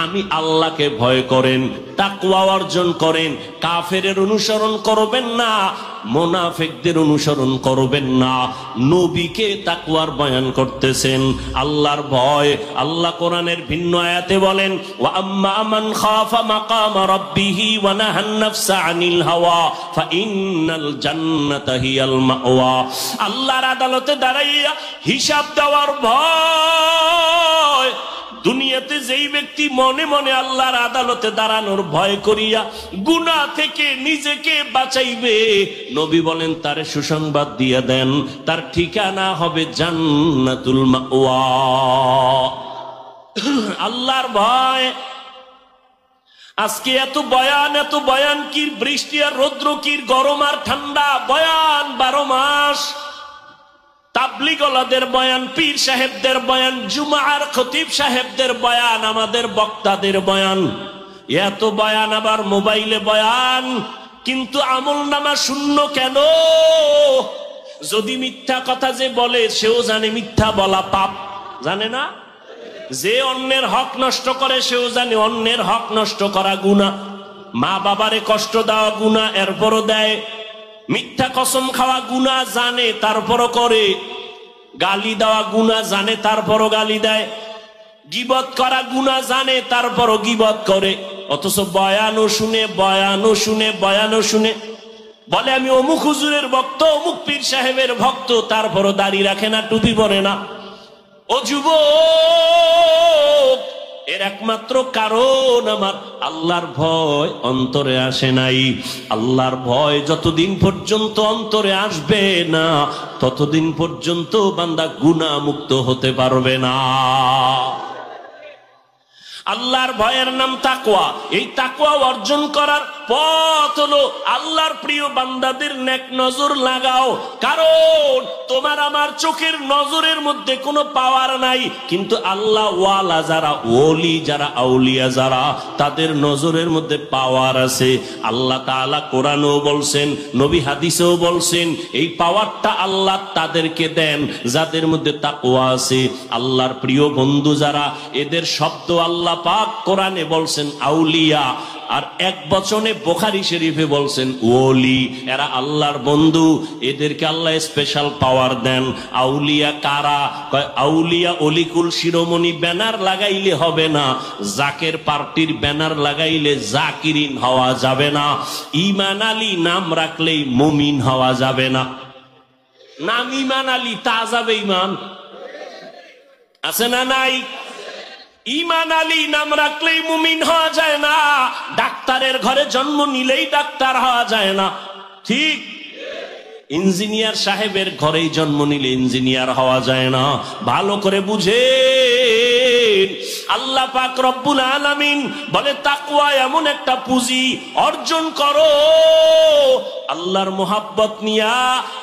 আমি আল্লাহকে ভয় করেন, তাকওয়া অর্জন করেন, কাফেরের অনুসরণ করবেন না, মুনাফিকদের অনুসরণ করবেন না। নবীকে তাকওয়ার বয়ান করতেছেন, আল্লাহর ভয়। আল্লাহ কোরআনের ভিন্ন আয়াতে বলেন, ওয়া আম্মা মান খাফা মাকামা রাব্বিহি ওয়া নাহান নাফসা আনিল হাওয়া ফাইন্নাল জান্নাতা হিয়াল মাওয়া। আল্লাহর আদালতে দাঁড়াইয়া হিসাব দেওয়ার ভয়। দুনিয়াতে যেই ব্যক্তি মনে মনে আল্লাহর আদালতে দাঁড়ানোর ভয় করিয়া গুনাহ থেকে নিজেকে বাঁচাইবে, নবী বলেন তারে সুসংবাদ দিয়ে দেন, তার ঠিকানা হবে জান্নাতুল মাওয়া। আল্লাহর ভয়। আজকে এত বয়ান কি, বৃষ্টি আর রৌদ্র কি, গরম আর ঠান্ডা, বয়ান 12 মাস। তাবলীগওয়ালাদের বয়ান, পীর সাহেবদের বয়ান, জুমার খতিব সাহেবদের বয়ান, আমাদের বক্তাদের বয়ান, এত বয়ান, আবার মোবাইলে বয়ান, কিন্তু আমলনামা শূন্য কেন? যদি মিথ্যা কথা যে বলে সেও জানে মিথ্যা বলা পাপ, জানে না? যে অন্যের হক নষ্ট করে সেও জানে অন্যের হক নষ্ট করা গুনাহ। মা বাবারে কষ্ট দেওয়া গুনাহ, এরপরও দেয়। মিথ্যা কসম খাওয়া গুনাহ, জানে তারপরও করে। গালি দেওয়া গুনাহ, জানে তারপরও গালি দেয়। গীবত করা গুনাহ, জানে তারপরও গীবত করে। অথচ বয়ানও শুনে বলে আমি অমুক হুজুরের ভক্ত, অমুক পীর সাহেবের ভক্ত, তারপরও দাড়ি রাখে না, টুপি পরে না। ও যুবক, এর একমাত্র কারণ আমার আল্লাহর ভয় অন্তরে আসে নাই। আল্লাহর ভয় যতদিন পর্যন্ত অন্তরে আসবে না, ততদিন পর্যন্ত বান্দা গুনাহ মুক্ত হতে পারবে না। আল্লাহর ভয়ের নাম তাকওয়া। এই তাকওয়া অর্জন করার পথ হলো আল্লাহর প্রিয় বান্দাদের নেক নজর লাগাও। কারণ তোমার আমার চোখের নজরের মধ্যে কোনো পাওয়ার নাই, কিন্তু আল্লাহ ওয়ালা যারা, ওলি যারা, আউলিয়া যারা, তাদের নজরের মধ্যে পাওয়ার আছে। আল্লাহ তাআলা কোরআনেও বলছেন, নবী হাদিসেও বলছেন, এই পাওয়ারটা আল্লাহ তাদেরকে দেন যাদের মধ্যে তাকওয়া আছে। আল্লাহর প্রিয় বন্ধু যারা, এদের শব্দ আল্লাহ পাক কোরআনে বলছেন আউলিয়া, আর এক বচনে বুখারী শরীফে বলছেন ওলি। এরা আল্লাহর বন্ধু, এদেরকে আল্লাহ স্পেশাল পাওয়ার দেন। আউলিয়া কারা? কয় আউলিয়া অলিকুল শিরোমণি ব্যানার লাগাইলে হবে না, জাকের পার্টির ব্যানার লাগাইলে জাকিরিন হওয়া যাবে না, ঈমান আলী নাম রাখলেই মুমিন হওয়া যাবে না। নাম ঈমান আলী, তা যাবে ঈমান আছে না নাই? ঈমান আলী নাম রাখলেই মুমিন হওয়া যায় না। ডাক্তারের ঘরে জন্ম নিলেই ডাক্তার হওয়া যায় না, ঠিক? ইঞ্জিনিয়ার সাহেবের ঘরেই জন্ম নিলে ইঞ্জিনিয়ার হওয়া যায় না। ভালো করে বুঝে আল্লাহ পাক রব্বুল আলামিন বলে তাকওয়া এমন একটা পুঁজি, অর্জন করো আল্লাহর মোহাব্বত নিয়া।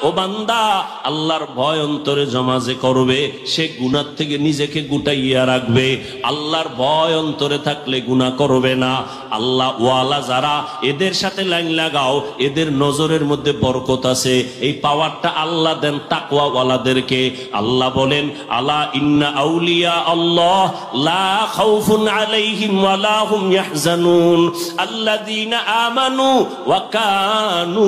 ও বান্দা, আল্লাহর ভয় অন্তরে জমা যে করবে, সে গুনাহ থেকে নিজেকে গুটাইয়া রাখবে। আল্লাহর ভয় অন্তরে থাকলে গুনাহ করবে না। আল্লাহ ওয়ালা যারা, এদের সাথে লাইন লাগাও, এদের নজরের মধ্যে বরকত আছে। এই পাওয়ারটা আল্লাহ দেন তাকওয়া ওয়ালাদেরকে। আল্লাহ বলেন, আলা ইন্না আউলিয়া আল্লাহ লা খাউফুন আলাইহিম ওয়া লা হুম ইয়াহজানুন আল্লাযীনা আমানু ওয়া কানু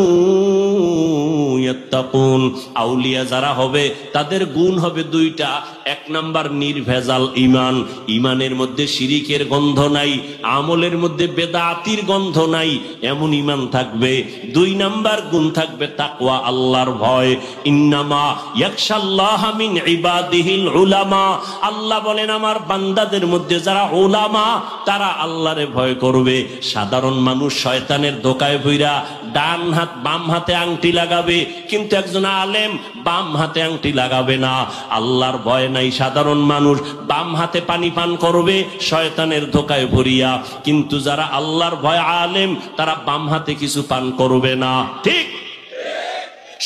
ইয়াত্তাকুন। আউলিয়া যারা হবে, তাদের গুণ হবে দুইটা। এক নাম্বার নির্ভেজাল ঈমান, ঈমানের মধ্যে শিরিকের গন্ধ নাই, আমলের মধ্যে বেদাতির গন্ধ নাই, এমন ঈমান থাকবে। দুই নাম্বার গুণ থাকবে তাকওয়া, আল্লাহর ভয়। ইন্নামা ইয়াখশাল্লাহা মিন ইবাদিহিল উলামা। আল্লাহ বলেন আমার বান্দাদের মধ্যে যারা উলামা তারা আল্লাহরে ভয় করবে। সাধারণ মানুষ শয়তানের ধোকায় পইরা ডান হাত বাম হাতে আংটি লাগাবে, কিন্তু একজন আলেম বাম হাতে আংটি লাগাবে না। আল্লাহর ভয় নাই সাধারণ মানুষ বাম হাতে পানি পান করবে শয়তানের ধোকায় পড়িয়া, কিন্তু যারা আল্লাহর ভয় আলেম তারা বাম হাতে কিছু পান করবে না। ঠিক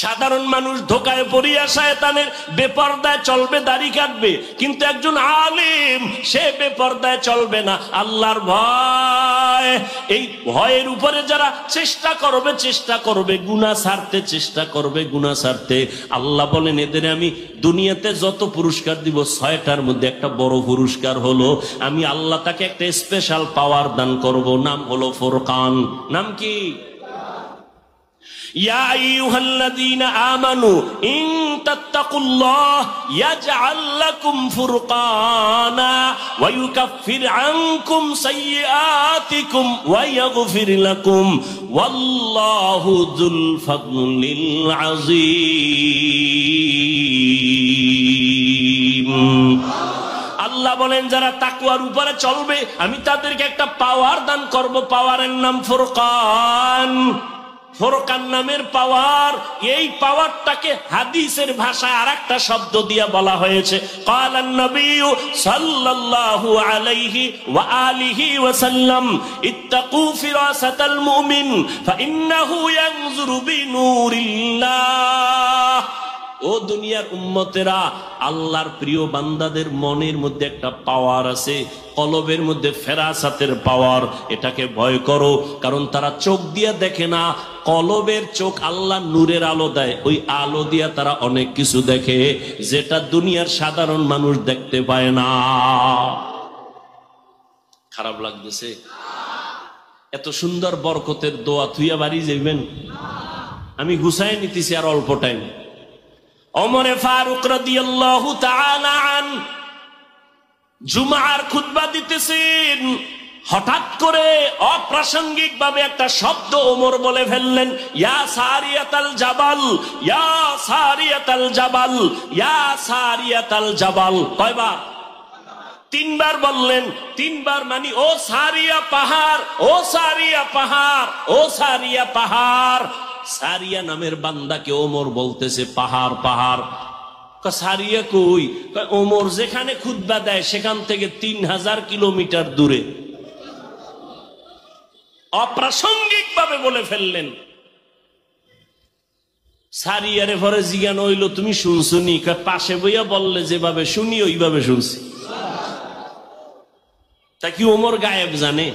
সাধারণ মানুষ ধোকায় পড়িয়া শয়তানের বেপরদায় চলবে, দাড়ি কাটবে, কিন্তু একজন আলেম সে বেপরদায় চলবে না। আল্লাহর ভয়, এই ভয়ের উপরে যারা চেষ্টা করবে গুনাহ ছাড়তে, চেষ্টা করবে গুনাহ ছাড়তে, আল্লাহ বলেন এদের আমি দুনিয়াতে যত পুরস্কার দিব 6টার মধ্যে একটা বড় পুরস্কার হলো আমি আল্লাহ তাকে একটা স্পেশাল পাওয়ার দান করব, নাম হলো ফুরকান। নাম কি? ইয়া আইয়ুহাল্লাযীনা আমানু ইন তাত্তাকুল্লাহ ইয়াজআল লাকুম ফুরকানা ওয়া ইউকাফির আনকুম সাইয়্যাতিকুম ওয়া ইয়াগফির লাকুম ওয়াল্লাহু যুল ফাদলিল আযীম। আল্লাহ বলেন যারা তাকওয়ার উপরে চলবে আমি তাদেরকে একটা পাওয়ার দান করব, পাওয়ারের নাম ফুরকান। ফুরকান নামের পাওয়ার, এই পাওয়ারটাকে হাদিসের ভাষায় আরেকটা শব্দ দিয়ে বলা হয়েছে, ক্বালান নবী সাল্লাল্লাহু আলাইহি ওয়া আলিহি ওয়াসাল্লাম ইত্তাকু ফিরাসাতাল মুমিন ফাইন্নাহু ইয়ানজুরু বিনুরিল্লাহ। ও দুনিয়ার উম্মতেরা, আল্লাহর প্রিয় বান্দাদের মনের মধ্যে একটা পাওয়ার আছে, কলবের মধ্যে ফেরাসাতের পাওয়ার, এটাকে ভয় করো। কারণ তারা চোখ দিয়া দেখে না, কলবের চোখ আল্লাহ নূরের আলো দেয়, ওই আলো দিয়া তারা অনেক কিছু দেখে যেটা দুনিয়ার সাধারণ মানুষ দেখতে পায় না। খারাপ লাগতেছে? এত সুন্দর বরকতের দোয়া থুইয়া বাড়ি যাইবেন? আমি গুছাই নিতেছি আর অল্প টাইম। ওমরে ফারুক রাদিয়াল্লাহু তাআলা আন জুমার খুতবা দিতেছেন, হঠাৎ করে অপ্রাসঙ্গিক ভাবে একটা শব্দ ওমর বলে ফেললেন, ইয়া সারিয়াতাল জাবাল, ইয়া সারিয়াতাল জাবাল, ইয়া সারিয়াতাল জাবাল। কয়বার? 3বার বললেন। 3বার মানে ও সারিয়া পাহাড়, ও সারিয়া পাহাড়, ও সারিয়া পাহাড়। সারিয়া নামের বান্দাকে ওমর বলতেছে পাহাড় পাহাড়। সারিয়া কই? ওমর যেখানে খুতবা দেয় সেখান থেকে 3000 কিলোমিটার দূরে। অপ্রাসঙ্গিক ভাবে বলে ফেললেন। সারিয়ারে পরে জিজ্ঞান হইল তুমি শুনছনি? পাশে বইয়া বললে যেভাবে শুনি ওইভাবে শুনছি। তা কি ওমর গায়েব জানে?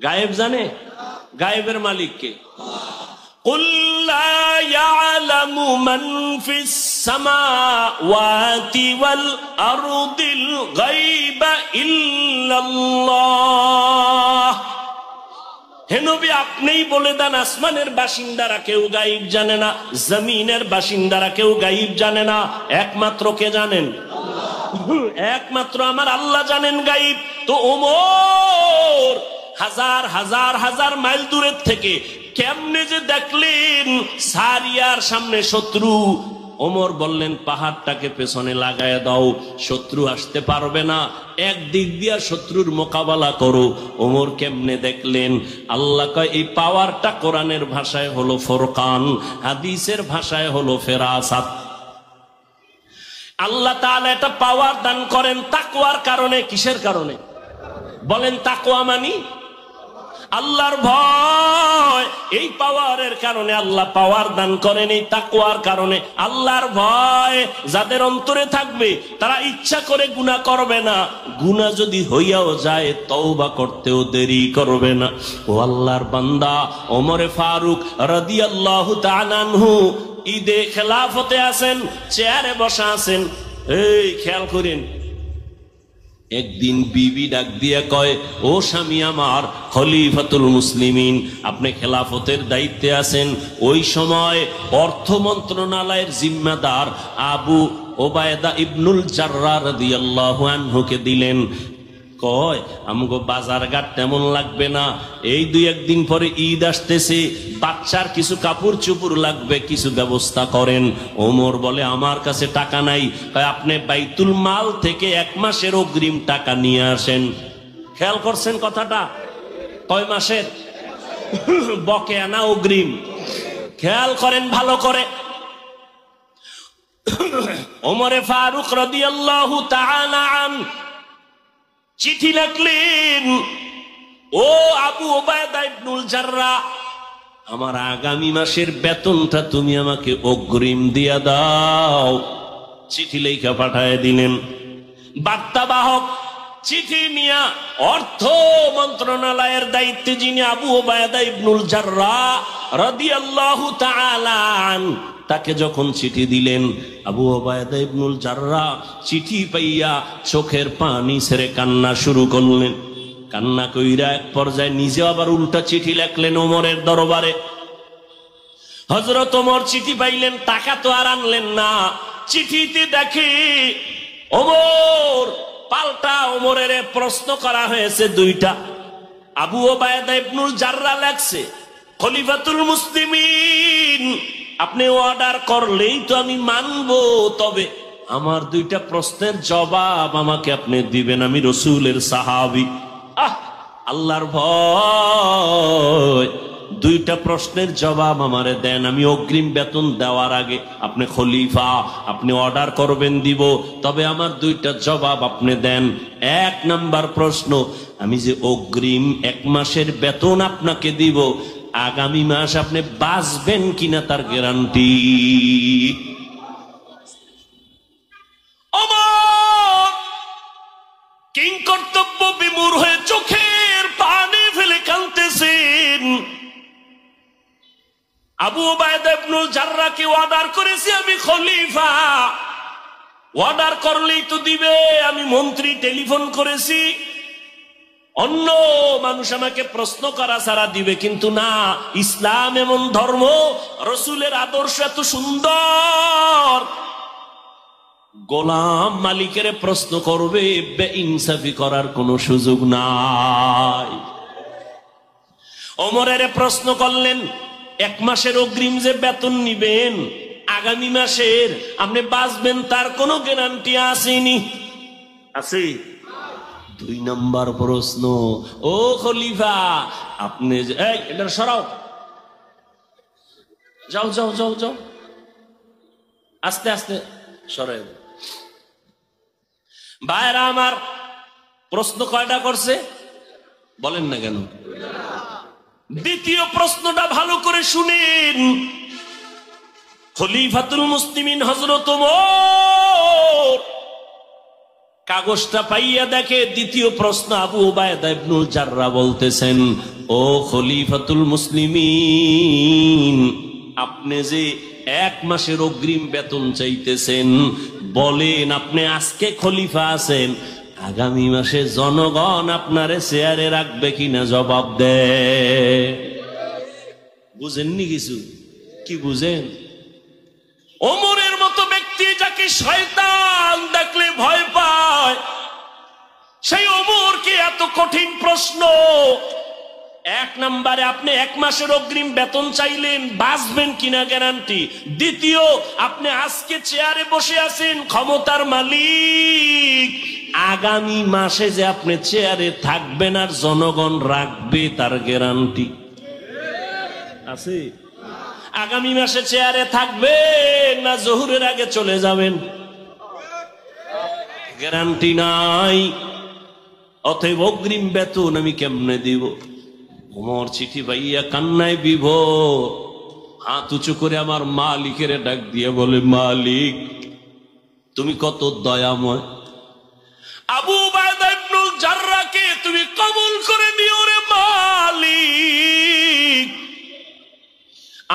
গায়েব জানে? গায়েবের মালিক কে? قل لا يعلم من في السماوات والأرض الغيب إلا الله। হে নবী আপনিই বলে দেন আসমানের বাসিন্দারা কেউ গায়েব জানে না, জমিনের বাসিন্দারা কেউ গায়েব জানে না, একমাত্র কে জানেন? একমাত্র আমার আল্লাহ জানেন গায়েব। তো ওমর হাজার হাজার হাজার মাইল দূরের থেকে কেমনে যে দেখলেন সারিয়ার সামনে শত্রু, ওমর বললেন পাহাড়টাকে পেছনে লাগায় দাও, শত্রু আসতে পারবে না, একদিক দিয়া শত্রুর মোকাবেলা করো। ওমর কেমনে দেখলেন? আল্লাহ কয় এই পাওয়ারটা কোরআনের ভাষায় হলো ফুরকান, হাদিসের ভাষায় হলো ফেরাসাত। আল্লাহ তাআলা এটা পাওয়ার দান করেন তাকওয়ার কারণে। কিসের কারণে বলেন? তাকওয়া মানি আল্লাহর ভয়। এই পাওয়ারের কারণে আল্লাহ পাওয়ার দান করেন, এই তাকওয়ার কারণে। আল্লাহর ভয় যাদের অন্তরে থাকবে তারা ইচ্ছা করে গুনাহ করবে না, গুনাহ যদি হইয়াও যায় তওবা করতেও দেরি করবে না। ও আল্লাহর বান্দা, ওমরে ফারুক রাদিয়াল্লাহু তাআলা আনহু ঈদে খেলাফতে আছেন, চেয়ারে বসা আছেন। এই খেয়াল করেন, একদিন বিবি ডাক দিয়ে কয়, ও স্বামী আমার খলিফাতুল মুসলিমিন, আপনি খেলাফতের দায়িত্বে আছেন। ওই সময় অর্থ মন্ত্রণালয়ের জিম্মাদার আবু ওবায়দা ইবনুল জাররাহ রাদিয়াল্লাহু আনহুকে দিলেন। কয় আমগো বাজার ঘাট তেমন লাগবে না, এই 2-1 দিন পরে ঈদ আসতেছে, বাচ্চার কিছু কাপড় চোপড় লাগবে, কিছু ব্যবস্থা করেন। ওমর বলে আমার কাছে টাকা নাই। কয় আপনি বাইতুল মাল থেকে 1 মাসের অগ্রিম টাকা নিয়ে আসেন। খেয়াল করছেন কথাটা? কয় মাসের? বকেয়া না অগ্রিম? খেয়াল করেন ভালো করে। ওমরে ফারুক রাদিয়াল্লাহু তাআলা আনহু চিঠি লিখলেন, ও আবু উবায়দা ইবনুল জাররাহ, আমার আগামী মাসের বেতনটা তুমি আমাকে অগ্রিম দিয়া দাও। চিঠি লেখা পাঠায় দিলেন। বার্তাবাহক চিঠি নিয়া অর্থ মন্ত্রণালয়ের দায়িত্বে যিনি আবু উবায়দা ইবনুল জাররাহ রাদিয়াল্লাহু তাআলা আনহু, তাকে যখন চিঠি দিলেন, আবু উবায়দা ইবনুল জাররাহ চিঠি পাইয়া চোখের পানি ছেড়ে কান্না শুরু করলেন। কান্না কইরা এক পর্যায়ে নিজে আবার উল্টা চিঠি লেখলেন ওমরের দরবারে। হযরত ওমর চিঠি পাইলেন, টাকা তো আর আনলেন না। চিঠিতে দেখে ওমর পাল্টা ওমরের প্রশ্ন করা হয়েছে 2টা। আবু উবায়দা ইবনুল জাররাহ লেখছে, খলিফাতুল মুসলিমিন, আপনি অর্ডার করলেই তো আমি মানবো, তবে আমার 2টা প্রশ্নের জবাব আমাকে আপনি দিবেন, আমি রাসূলের সাহাবী। আল্লাহর ভয়, 2টা প্রশ্নের জবাব আমারে দেন, আমি অগ্রিম বেতন দেওয়ার আগে, আপনি খলিফা, আপনি অর্ডার করবেন দিব, তবে আমার 2টা জবাব আপনি দেন। 1 নাম্বার প্রশ্ন, আমি যে অগ্রিম 1 মাসের বেতন আপনাকে দিব, আগামী মাস আপনি বাঁচবেন কিনা তার গ্যারান্টি। ওমর কিং কর্তব্য বিমূঢ় হয়ে চোখের পানি ফেলে কাঁদতেছেন। আবু উবায়দা ইবনুল জাররাহকে অর্ডার করেছি আমি খলিফা, অর্ডার করলেই তো দিবে, আমি মন্ত্রী টেলিফোন করেছি, অন্য মানুষ আমাকে প্রশ্ন করা ছাড়া দিবে, কিন্তু না, ইসলাম এমন ধর্ম, রাসূলের আদর্শ এত সুন্দর, গোলাম মালিকের প্রশ্ন করবে, বেইনসাফি করার কোনো সুযোগ নাই। ওমরের প্রশ্ন করলেন, 1 মাসের অগ্রিম যে বেতন নিবেন, আগামী মাসের আপনি বাঁচবেন তার কোনো গ্যারান্টি আসেনি? আছে। 2 নাম্বার প্রশ্ন, ও খলিফা, আপনি এই এটা সরাও, যাও যাও যাও যাও, আস্তে আস্তে সরাই। ভাইরা আমার, প্রশ্ন কয়টা করছে বলেন না কেন? 2য় প্রশ্নটা ভালো করে শুনেন। খলিফাতুল মুসলিমিন হযরত ওমর কাগজটা পাইয়া দেখে 2য় প্রশ্ন, আবু উবায়দা ইবনুল জাররাহ বলতেছেন, ও খলিফাতুল মুসলিমিন, আপনি যে 1 মাসের অগ্রিম বেতন চাইতেছেন, বলেন আপনি আজকে খলিফা আছেন, আগামী মাসে জনগণ আপনারে চেয়ারে রাখবে কিনা জবাব দে। বুঝেননি কিছু? কি বুঝেন? ওমরের মতো ব্যক্তি যাকে শয়তান দেখলে ভয় পায়, সেই ওমরকে এত কঠিন প্রশ্ন। 1 নম্বরে আপনি 1 মাসের অগ্রিম বেতন চাইলেন, বাঁচবেন কিনা গ্যারান্টি। 2য়, আপনি আজকে চেয়ারে বসে আছেন, ক্ষমতার মালিক, আগামী মাসে যে আপনি চেয়ারে থাকবেন আর জনগণ রাখবে তার গ্যারান্টি আছে? আগামী মাসে চেয়ারে থাকবেন না জোহরের আগে চলে যাবেন, গ্যারান্টি নাই। অতএব অগ্রিম বেতন আমি কেমনে দিব? ওমর চিঠি পাইয়া কান্নায় বিভোর, হাত উঁচু করে আমার মালিকের ডাক দিয়ে বলে, মালিক তুমি কত দয়াময়, আবু উবায়দা ইবনুল জাররাহকে তুমি কবুল করে নিও রে মালিক।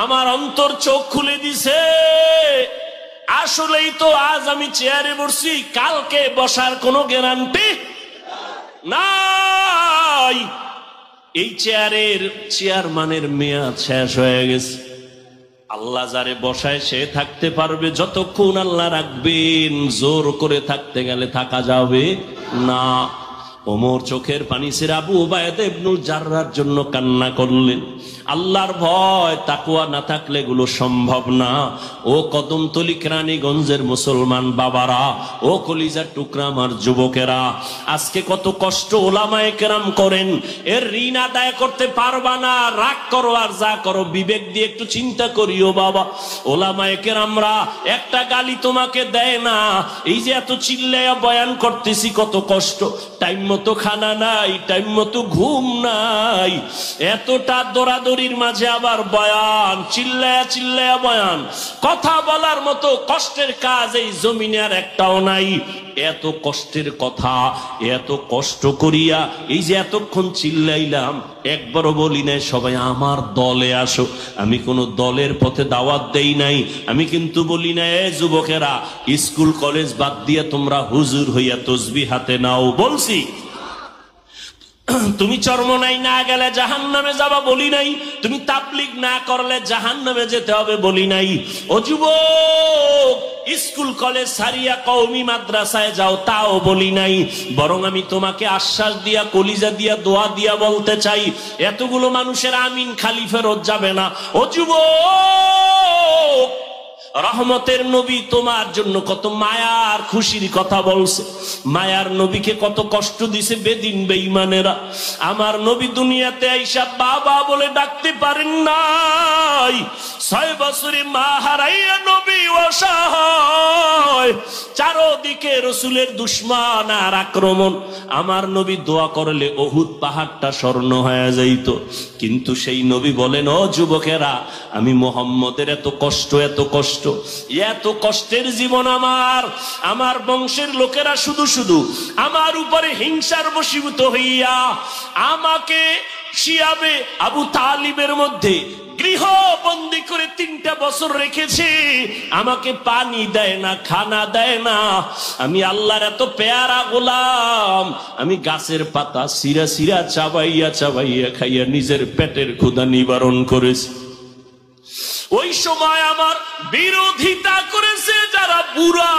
আমার অন্তর চোখ খুলে দিছে, আসলেই তো আজ আমি চেয়ারে বসছি, কালকে বসার কোনো গ্যারান্টি নাই। এই চেয়ারম্যানের মেয়াদ শেষ হয়ে গেছে। আল্লাহ যারে বসায় সে থাকতে পারবে যতক্ষণ আল্লাহ রাখবেন, জোর করে থাকতে গেলে থাকা যাবে না। ওমর চোখের পানি ছেড়ে আবু উবায়দা ইবনুল জাররার জন্য কান্না করলেন। আল্লাহর ভয় তাকওয়া না থাকলে এগুলো সম্ভব না। ও কদমতলী কেরানীগঞ্জের মুসলমান বাবারা, ও কলিজার টুকরা আমার যুবকেরা, আজকে কত কষ্ট ওলামায়ে কেরাম করেন, এর ঋণ আদায় করতে পারবা না। রাগ করো আর যা করো, বিবেক দিয়ে একটু চিন্তা করিও বাবা। ওলামায়ে কেরামরা একটা গালি তোমাকে দেয় না। এই যে এত চিল্লায়া বয়ান করতেছি, কত কষ্ট, টাইম মতো খানা নাই, টাইম মতো ঘুম নাই, এতটা দৌড়াদৌড়ির মাঝে আবার বয়ান, চিল্লায়া চিল্লায়া বয়ান। কথা বলার মতো কষ্টের কাজ এই জমিনে আর একটাও নাই। এত কষ্টের কথা, এত কষ্ট করিয়া এই যে এতক্ষণ চিল্লাইলাম, একবারও বলি নাই সবাই আমার দলে আসো। আমি কোনো দলের পথে দাওয়াত দেই নাই। আমি কিন্তু বলি না এ যুবকেরা স্কুল কলেজ বাদ দিয়ে তোমরা হুজুর হইয়া তসবিহ হাতে নাও, বলছি। তুমি চরমনাই না গেলে জাহান্নামে যাবা বলি নাই। তুমি তাবলীগ না করলে জাহান্নামে যেতে হবে বলি নাই। ও যুবক, স্কুল কলেজ সারিয়া কওমি মাদ্রাসায় যাও, তাও বলি নাই। বরং আমি তোমাকে আশ্বাস দিয়া, কলিজা দিয়া, দোয়া দিয়া বলতে চাই, এতগুলো মানুষের আমিন খালি ফেরত যাবে না। ও যুবক, রহমতের নবী তোমার জন্য কত মায়ার খুশির কথা বলছে। মায়ার নবীকে কত কষ্ট দিছে বেদিন বেঈমানেরা। আমার নবী দুনিয়াতে আইসা বাবা বলে ডাকতে পারেন নাই। 6 বছরে মা হারাইয়া নবী অসহায়, চারদিকে রসুলের দুশমন আর আক্রমণ। আমার নবী দোয়া করলে উহুদ পাহাড়টা স্বর্ণ হয়ে যাইত। কিন্তু সেই নবী বলেন, ও যুবকেরা, আমি মুহাম্মদের এত কষ্ট, এত কষ্ট, এত কষ্টের জীবন আমার বংশের লোকেরা শুধু শুধু আমার উপরে হিংসার বশীভূত হইয়া আমাকে শিয়াবে আবু তালিবের মধ্যে গৃহবন্দী করে 3টা বছর রেখেছে। আমাকে পানি দেয় না, খানা দেয় না। আমি আল্লাহর এত পেয়ারা গোলাম, আমি গাছের পাতা সিরা সিরা চাবাইয়া চাবাইয়া খাইয়া নিজের পেটের ক্ষুধা নিবারণ করেছি। ওই সময় আমার বিরোধিতা করেছে যারা বুড়া,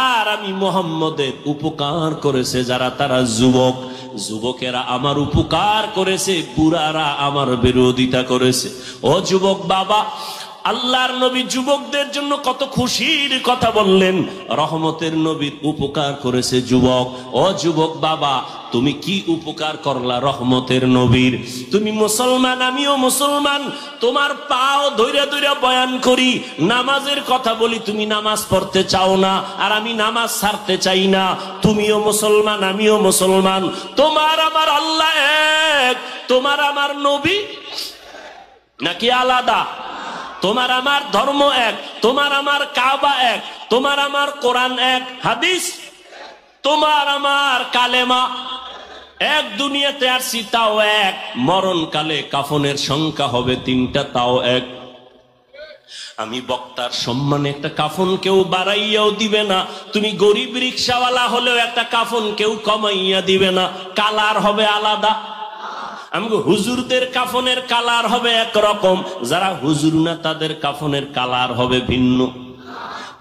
আর আমি মুহাম্মদের উপকার করেছে যারা তারা যুবক। যুবকেরা আমার উপকার করেছে, বুড়ারা আমার বিরোধিতা করেছে। ও যুবক বাবা, আল্লাহর নবী যুবকদের জন্য কত খুশির কথা বললেন। রহমতের নবীর উপকার করেছে যুবক। ও যুবক বাবা, তুমি কি উপকার করলা রহমতের নবীর? তুমি মুসলমান, আমিও মুসলমান। তোমার পাও ধইরা ধইরা বয়ান করি, নামাজের কথা বলি, তুমি নামাজ পড়তে চাও না, আর আমি নামাজ ছাড়তে চাই না। তুমিও মুসলমান, আমিও মুসলমান। তোমার আমার আল্লাহ এক, তোমার আমার নবী নাকি আলাদা? তোমার আমার ধর্ম এক, তোমার আমার কাবা এক, তোমার আমার কোরআন এক, হাদিস, তোমার আমার কালেমা এক। দুনিয়াতে আসছি তাও এক, মরণকালে কাফনের সংখ্যা হবে 3টা, তাও এক। আমি বক্তার সম্মানে একটা কাফন কেউ বাড়াইয়াও দিবে না। তুমি গরিব রিক্সাওয়ালা হলেও একটা কাফন কেউ কমাইয়া দিবে না, কালার হবে আলাদা। আমগো হুজুরদের কাফনের কালার হবে একরকম, যারা হুজুর না তাদের কাফনের কালার হবে ভিন্ন।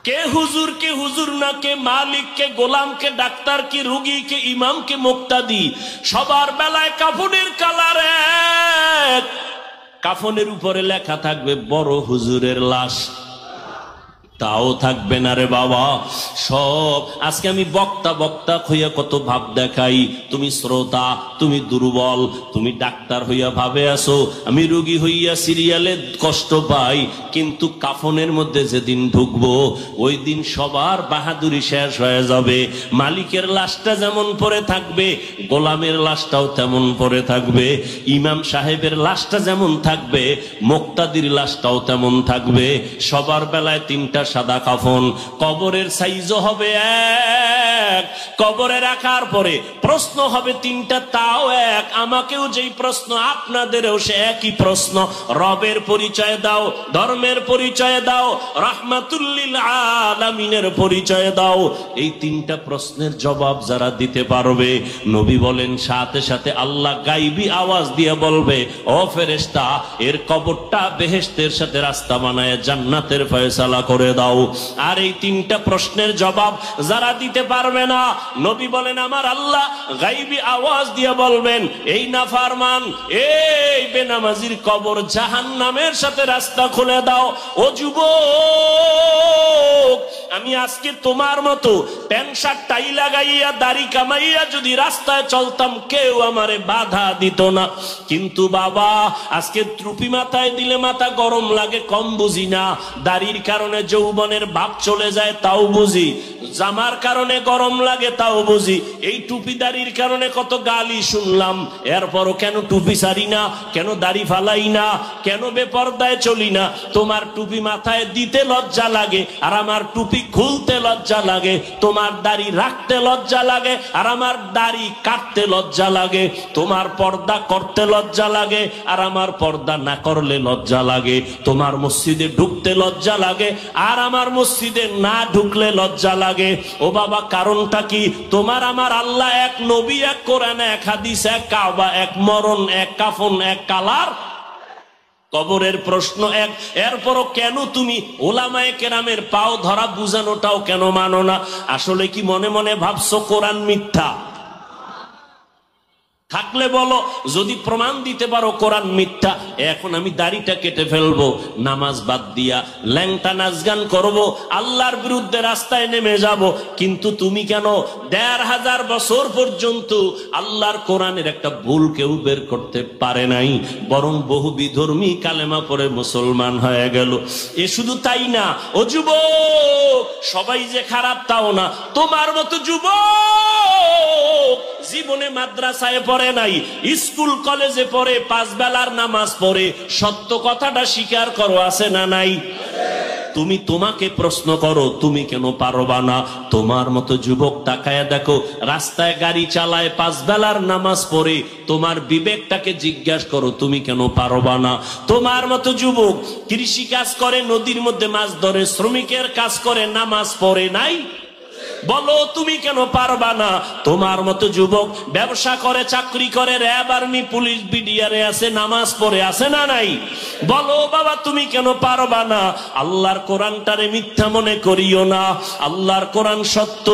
কে হুজুর, কে হুজুর না, কে মালিক, কে গোলাম, কে ডাক্তার, কে রোগী, কে ইমাম, কে মুক্তাদি, সবার বেলায় কাফনের কালার এক। কাফনের উপরে লেখা থাকবে বড় হুজুরের লাশ, তাও থাকবে না রে বাবা। সব আজকে আমি বক্তা বক্তা হইয়া কত ভাব দেখাই, তুমি শ্রোতা, তুমি দুর্বল, তুমি ডাক্তার হইয়া ভাবে আসো, আমি রোগী হইয়া সিরিয়ালে কষ্ট পাই। কিন্তু কাফনের মধ্যে যেদিন ঢুকবো ওই দিন সবার বাহাদুরি শেষ হয়ে যাবে। মালিকের লাশটা যেমন পরে থাকবে, গোলামের লাশটাও তেমন পরে থাকবে। ইমাম সাহেবের লাশটা যেমন থাকবে, মুক্তাদির লাশটাও তেমন থাকবে। সবার বেলায় 3টা সাদা কাফন। কবরের সাইজও হবে এক, কবরে রাখার পরে প্রশ্ন হবে 3টা, তাও এক। আমাকেও যেই প্রশ্ন, আপনাদেরও সে একই প্রশ্ন। রবের পরিচয় দাও, ধর্মের পরিচয় দাও, রাহমাতুল্লিল আলামিনের পরিচয় দাও। এই 3টা প্রশ্নের জবাব যারা দিতে পারবে, নবী বলেন সাথে সাথে আল্লাহ গাইবি আওয়াজ দিয়ে বলবে, ও ফেরেশতা, এর কবরটা বেহেশতের সাথে রাস্তা বানায় জান্নাতের ফয়সালা করে দাও। আর এই তিনটা প্রশ্নের জবাব যারা দিতে পারবে না, নবী বলেন আমার আল্লাহ গাইবী আওয়াজ দিয়ে বলবেন, এই নাফরমান, এই বেনামাজির কবর জাহান্নামের সাথে রাস্তা খুলে দাও। ও যুবক, আমি আজকে তোমার মতো প্যান্ট শার্ট টাই লাগাইয়া দাড়ি কামাইয়া যদি রাস্তায় চলতাম, কেউ আমারে বাধা দিত না। কিন্তু বাবা, আজকে টুপি মাথায় দিলে মাথা গরম লাগে, কম বুঝি না। দাড়ির কারণে যৌবনের ভাব চলে যায়, তাও বুঝি। জামার কারণে গরম লাগে, তাও বুঝি। এই টুপি দাড়ির কারণে কত গালি শুনলাম, এরপরও কেন টুপি ছাড়ি না, কেন দাড়ি ফালাই না, কেন বেপরদায় চলি না? তোমার টুপি মাথায় দিতে লজ্জা লাগে আর আমার টুপি খুলতে লজ্জা লাগে। তোমার দাড়ি রাখতে লজ্জা লাগে আর আমার দাড়ি কাটতে লজ্জা লাগে। তোমার পর্দা করতে লজ্জা লাগে আর আমার পর্দা না করলে লজ্জা লাগে। তোমার মসজিদে ঢুকতে লজ্জা লাগে আর আমার মসজিদে না ঢুকলে লজ্জা লাগে। ও বাবা, কারণটা কি? তোমার আমার আল্লাহ এক, নবী এক, কোরআন এক, হাদিস এক, কাবা এক, মরণ এক, কাফন এক, কালার, কবরের প্রশ্ন এক। এরপরও কেন তুমি ওলামায়ে কেরামের পাও ধরা বুঝানোটাও কেন মানো না? আসলে কি মনে মনে ভাবছো কোরআন মিথ্যা? থাকলে বলো, যদি প্রমাণ দিতে পারো কোরআন মিথ্যা, এখন আমি দাড়িটা কেটে ফেলবো, নামাজ বাদ দিয়া ল্যাংটা নাচ গান করবো, আল্লাহর বিরুদ্ধে রাস্তায় নেমে যাব। কিন্তু তুমি কেন ১৫০০ বছর পর্যন্ত আল্লাহর কোরআনের একটা ভুল কেউ বের করতে পারে নাই, বরং বহু বিধর্মী কালেমা পড়ে মুসলমান হয়ে গেল। এ শুধু তাই না, ও যুবক, সবাই যে খারাপ তাও না। তোমার মতো যুবক জীবনে মাদ্রাসায় পড়ে নাই, স্কুল কলেজে পড়ে, 5 বেলার নামাজ পড়ে, সত্য কথাটা স্বীকার করো, আছে না নাই? তুমি তোমাকে প্রশ্ন করো, তুমি কেন পারবা না? তোমার মতো যুবক তাকায় দেখো, রাস্তায় গাড়ি চালায়, 5 বেলার নামাজ পড়ে, তোমার বিবেকটাকে জিজ্ঞাসা করো, তুমি কেন পারবা না? তোমার মতো যুবক কৃষি কাজ করে, নদীর মধ্যে মাছ ধরে, শ্রমিকের কাজ করে, নামাজ পড়ে নাই? বলো তুমি কেন পারবা না? তোমার মতো যুবক ব্যবসা করে, চাকরি করে, র্যাব, আর্মি, পুলিশ, বিডিআরে আছে, নামাজ পড়ে, আছে না নাই? বলো বাবা, তুমি কেন পারবা না? আল্লাহর কোরআনটারে মিথ্যা মনে করিও না, আল্লাহর কোরআন সত্য।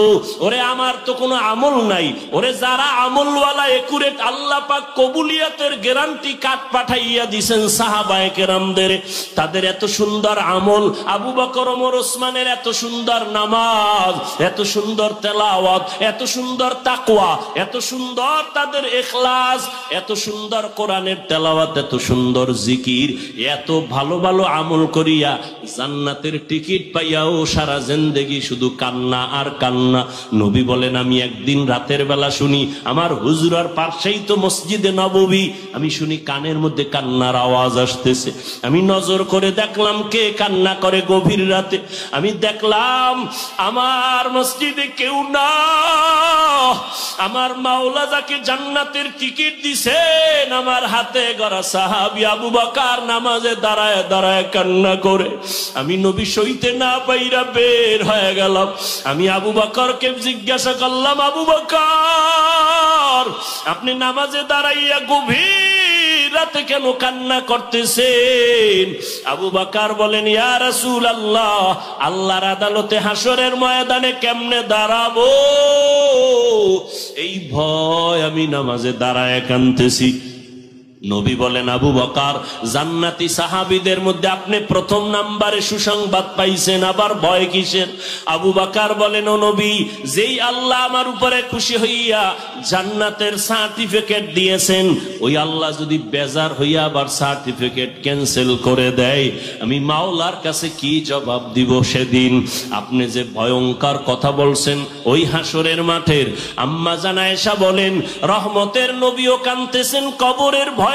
ওরে আমার তো কোনো আমল নাই, ওরে যারা আমলওয়ালা একুরেট, আল্লাহ পাক কবুলিয়াতের গ্যারান্টি কাট পাঠাইয়া দিছেন সাহাবায়ে কেরামদের। তাদের এত সুন্দর আমল, আবু বকর, ওমর, ওসমানের এত সুন্দর নামাজ, এত সুন্দর তেলাওয়াত, এত সুন্দর তাকওয়া, এত সুন্দর তাদের ইখলাস, এত সুন্দর কোরআনের তেলাওয়াত, এত সুন্দর জিকির, এত ভালো ভালো আমল করিয়া জান্নাতের টিকিট পাইয়াও সারা জিন্দেগি শুধু কান্না আর কান্না। নবী বলেন, আমি একদিন রাতের বেলা শুনি, আমার হুজুরার পাশেই তো মসজিদে নববী, আমি শুনি কানের মধ্যে কান্নার আওয়াজ আসতেছে। আমি নজর করে দেখলাম কে কান্না করে গভীর রাতে। আমি দেখলাম আমার মসজিদে কেউ না, আমার মাওলা যাকে জান্নাতের টিকিট দিছেন, আমার হাতে গড়া সাহাবী আবু বকর নামাজে দাঁড়ায় দাঁড়ায় কান্না করে। আমি নবী সইতে না পাইরা বের হয়ে গেলাম। আমি আবু বকরকে জিজ্ঞাসা করলাম, আবু বকর, আপনি নামাজে দাঁড়াইয়া গভীর রাতে কেন কান্না করতেছেন? আবু বকর বলেন, ইয়া রাসূলুল্লাহ, আল্লাহর আদালতে হাসরের ময়দানে কেমনে দাঁড়াবো, এই ভয় আমি নামাজে দাঁড়ায় কাঁদতেছি। নবী বলেন, আবু বকর, জান্নাতি সাহাবীদের মধ্যে আপনি প্রথম নাম্বারে সুসংবাদ পাইছেন, আবার ভয় কিসের? আবু বকর বলেন, ও নবী, যেই আল্লাহ আমার উপরে খুশি হইয়া জান্নাতের সার্টিফিকেট দিয়েছেন, ওই আল্লাহ যদি বেজার হইয়া আবার সার্টিফিকেট ক্যান্সেল করে দেয়, আমি মাওলার কাছে কি জবাব দিব সেদিন? আপনি যে ভয়ঙ্কর কথা বলছেন ওই হাসরের মাঠের। আম্মা জান আয়েশা বলেন, রহমতের নবীও কাঁদতেছেন কবরের ভয়,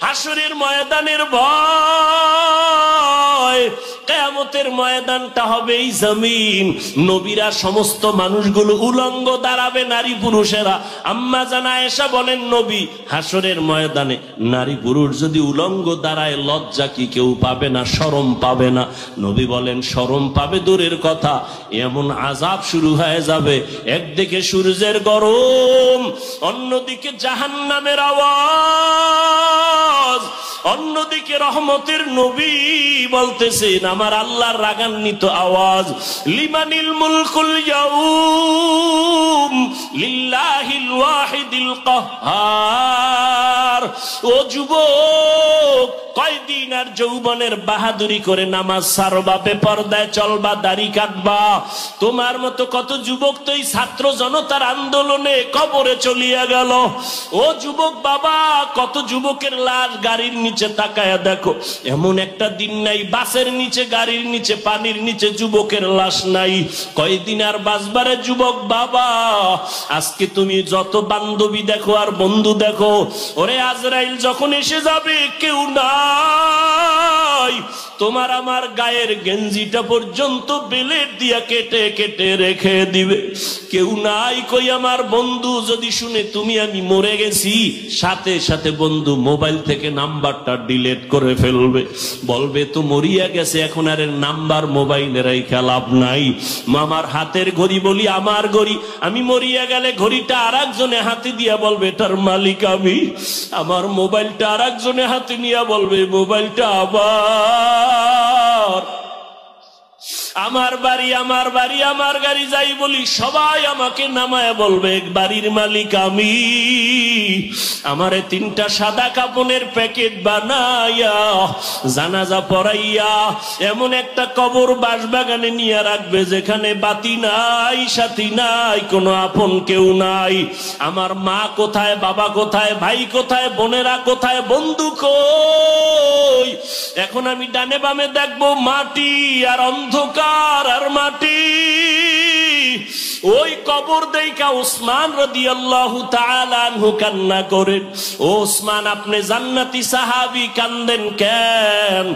হাসরের ময়দানের ভয়। কিয়ামতের ময়দানটা হবে এই জমিন, নবীরা সমস্ত মানুষগুলো উলঙ্গ দাঁড়াবে, নারী পুরুষেরা। আম্মা জান আয়েশা বলেন, নবী, হাসরের ময়দানে নারী পুরুষ যদি উলঙ্গ দাঁড়ায়, লজ্জা কি কেউ পাবে না, শরম পাবে না? নবী বলেন, শরম পাবে দূরের কথা, এমন আযাব শুরু হয়ে যাবে, একদিকে সূর্যের গরম, অন্যদিকে জাহান্নামের আওয়াজ। অন্যদিকে রহমতের নবী বলতেছেন আমার আল্লাহর রাগান্বিত আওয়াজ, লিমানিল মুলকুল ইয়াউম লিল্লাহিল ওয়াহিদিল কাহ্হার। ও যুবক, কয়দিন আর যৌবনের বাহাদুরি করে নামাজ ছাড়বা, বেপরদায় চলবা, দাড়ি কাটবা? তোমার মতো কত যুবক তো এই ছাত্র জনতার আন্দোলনে কবরে চলিয়া গেল। ও যুবক বাবা, কত যুবকের লাশ গাড়ির নিচে তাকায়া দেখো, এমন একটা দিন নাই বাসের নিচে, গাড়ির নিচে, পানির নিচে যুবকের লাশ নাই। কয়দিন আর বাঁচবারে যুবক বাবা? আজকে তুমি যত বান্ধবী দেখো আর বন্ধু দেখো, ওরে আজরাইল যখন এসে যাবে কেউ নাই, তোমার আমার গায়ের গেঞ্জিটা পর্যন্ত বেলেট দিয়া কেটে কেটে রেখে দিবে। কেউ নাই কই আমার বন্ধু যদি শুনে তুমি আমি মরে গেছি, সাথে সাথে বন্ধু মোবাইল থেকে নাম্বারটা ডিলিট করে ফেলবে, বলবে তো মরিয়া গেছে, এখন আর নাম্বার মোবাইলের লাভ নাই। আমার হাতের ঘড়ি বলি আমার ঘড়ি, আমি মরিয়া গেলে ঘড়িটা আর একজনে হাতে দিয়া বলবে এটার মালিক আমি। আমার মোবাইলটা আর একজনে হাতে নিয়ে বলবে মোবাইলটা আবার। আমার বাড়ি আমার বাড়ি আমার গাড়ি যাই বলি সবাই আমাকে নামায় বলবে বাড়ির মালিক আমি। আমারে 3টা সাদা কাপড়ের প্যাকেট বানাইয়া জানাজা পড়াইয়া এমন একটা কবর বাসবাগানে নিয়ে রাখবে যেখানে বাতি নাই, সাথী নাই, কোনো আপন কেউ নাই। আমার মা কোথায়, বাবা কোথায়, ভাই কোথায়, বোনেরা কোথায়, বন্ধু কই? এখন আমি ডানে বামে দেখবো মাটি আর অন্ধকার আর মাটি। ওই কবর দেইখা উসমান রাদিয়াল্লাহু তাআলা আনহু কান্না করেন। ও উসমান, আপনি জান্নাতি সাহাবী, কান্দেন কেন?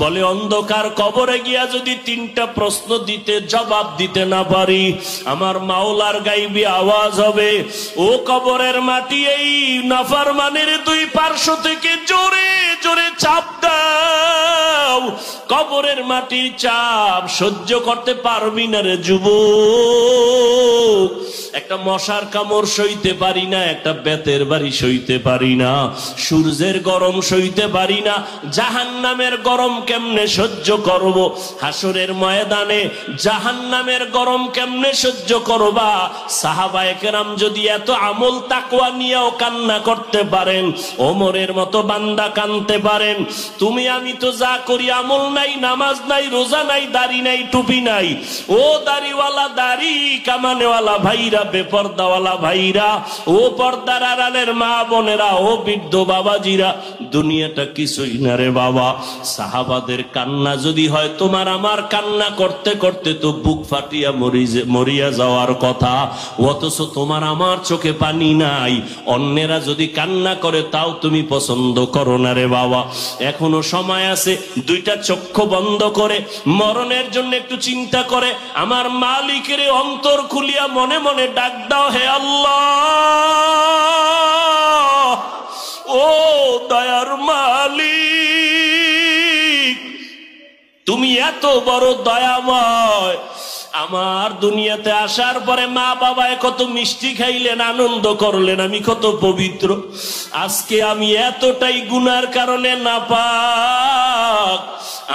বলে অন্ধকার কবরে গিয়া যদি 3টা প্রশ্ন দিতে জবাব দিতে না পারি, আমার মাওলার গাইবি আওয়াজ হবে, ও কবরের মাটি এই নাফরমানের 2 পার্শ্ব থেকে জোরে জোরে চাপ দাও। কবরের মাটির চাপ সহ্য করতে পারবি না রে যুবক। একটা মশার কামড় সইতে পারি না, একটা বেতের বাড়ি সইতে পারি না, সূর্যের গরম সইতে পারি না, জাহান্নামের গরম কেমনে সহ্য করব? হাসরের ময়দানে জাহান্নামের গরম কেমনে সহ্য করবা? সাহাবায়ে কেরাম যদি এত আমল তাকওয়া নিয়েও কান্না করতে পারেন, ওমরের মতো বান্দা কাঁদতে পারেন, তুমি আমি তো যা করি আমল নাই, নামাজ নাই, রোজা নাই, দাড়ি নাই, টুপি নাই। ও দাড়িওয়ালা, দাড়ি কামানেওয়ালা ভাইরা, বেপর্দাওয়ালা ভাইরা, ও পর্দার আড়ালের মা বোনেরা, ও বৃদ্ধ বাবাজিরা, দুনিয়াটা কিছুই না রে বাবা। সাহাবাদের কান্না যদি হয় তোমার আমার কান্না করতে করতে তো বুক ফাটিয়া মরিয়া যাওয়ার কথা, অথচ তোমার আমার চোখে পানি নাই। অন্যেরা যদি কান্না করে তাও তুমি পছন্দ করো না রে বাবা। এখনো সময় আছে, 2টা চক্ষু বন্ধ করে মরণের জন্য একটু চিন্তা করে আমার মালিকের অন্তর খুলিয়া মনে মনে ডাক দাও, হে আল্লাহ, ও দয়ার মালিক, তুমি এত বড় দয়াময়। আমার দুনিয়াতে আসার পরে মা বাবায় কত মিষ্টি খাইলেন, আনন্দ করলেন, আমি কত পবিত্র। আজকে আমি এতটাই গুনার কারণে নাপাক।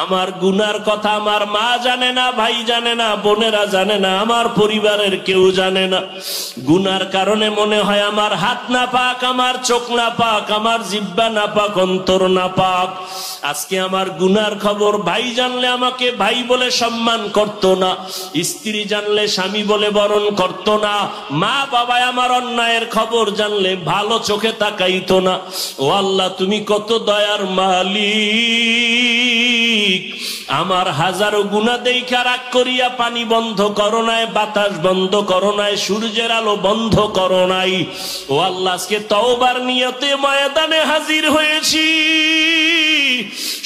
আমার গুনার কথা আমার মা জানে না, ভাই জানে না, বোনেরা জানে না, আমার পরিবারের কেউ জানে না। গুনার কারণে মনে হয় আমার হাত না পাক, আমার চোখ না পাক, আমার জিহ্বা না পাক, অন্তর না পাক। আজকে আমার গুনার খবর ভাই জানলে আমাকে ভাই বলে সম্মান করতো না, স্ত্রী জানলে স্বামী বলে বরণ করতো না, মা বাবায় আমার অন্যায়ের খবর জানলে ভালো চোখে তাকাইতো না। ও আল্লাহ, তুমি কত দয়ার মালিক। আমার হাজারো গুনাহ দেইখা রাগ করিয়া পানি বন্ধ করো নাই, বাতাস বন্ধ করো নাই, সূর্যের আলো বন্ধ করো নাই। ও আল্লাহ, আজকে তওবার নিয়তে ময়দানে হাজির হয়েছি।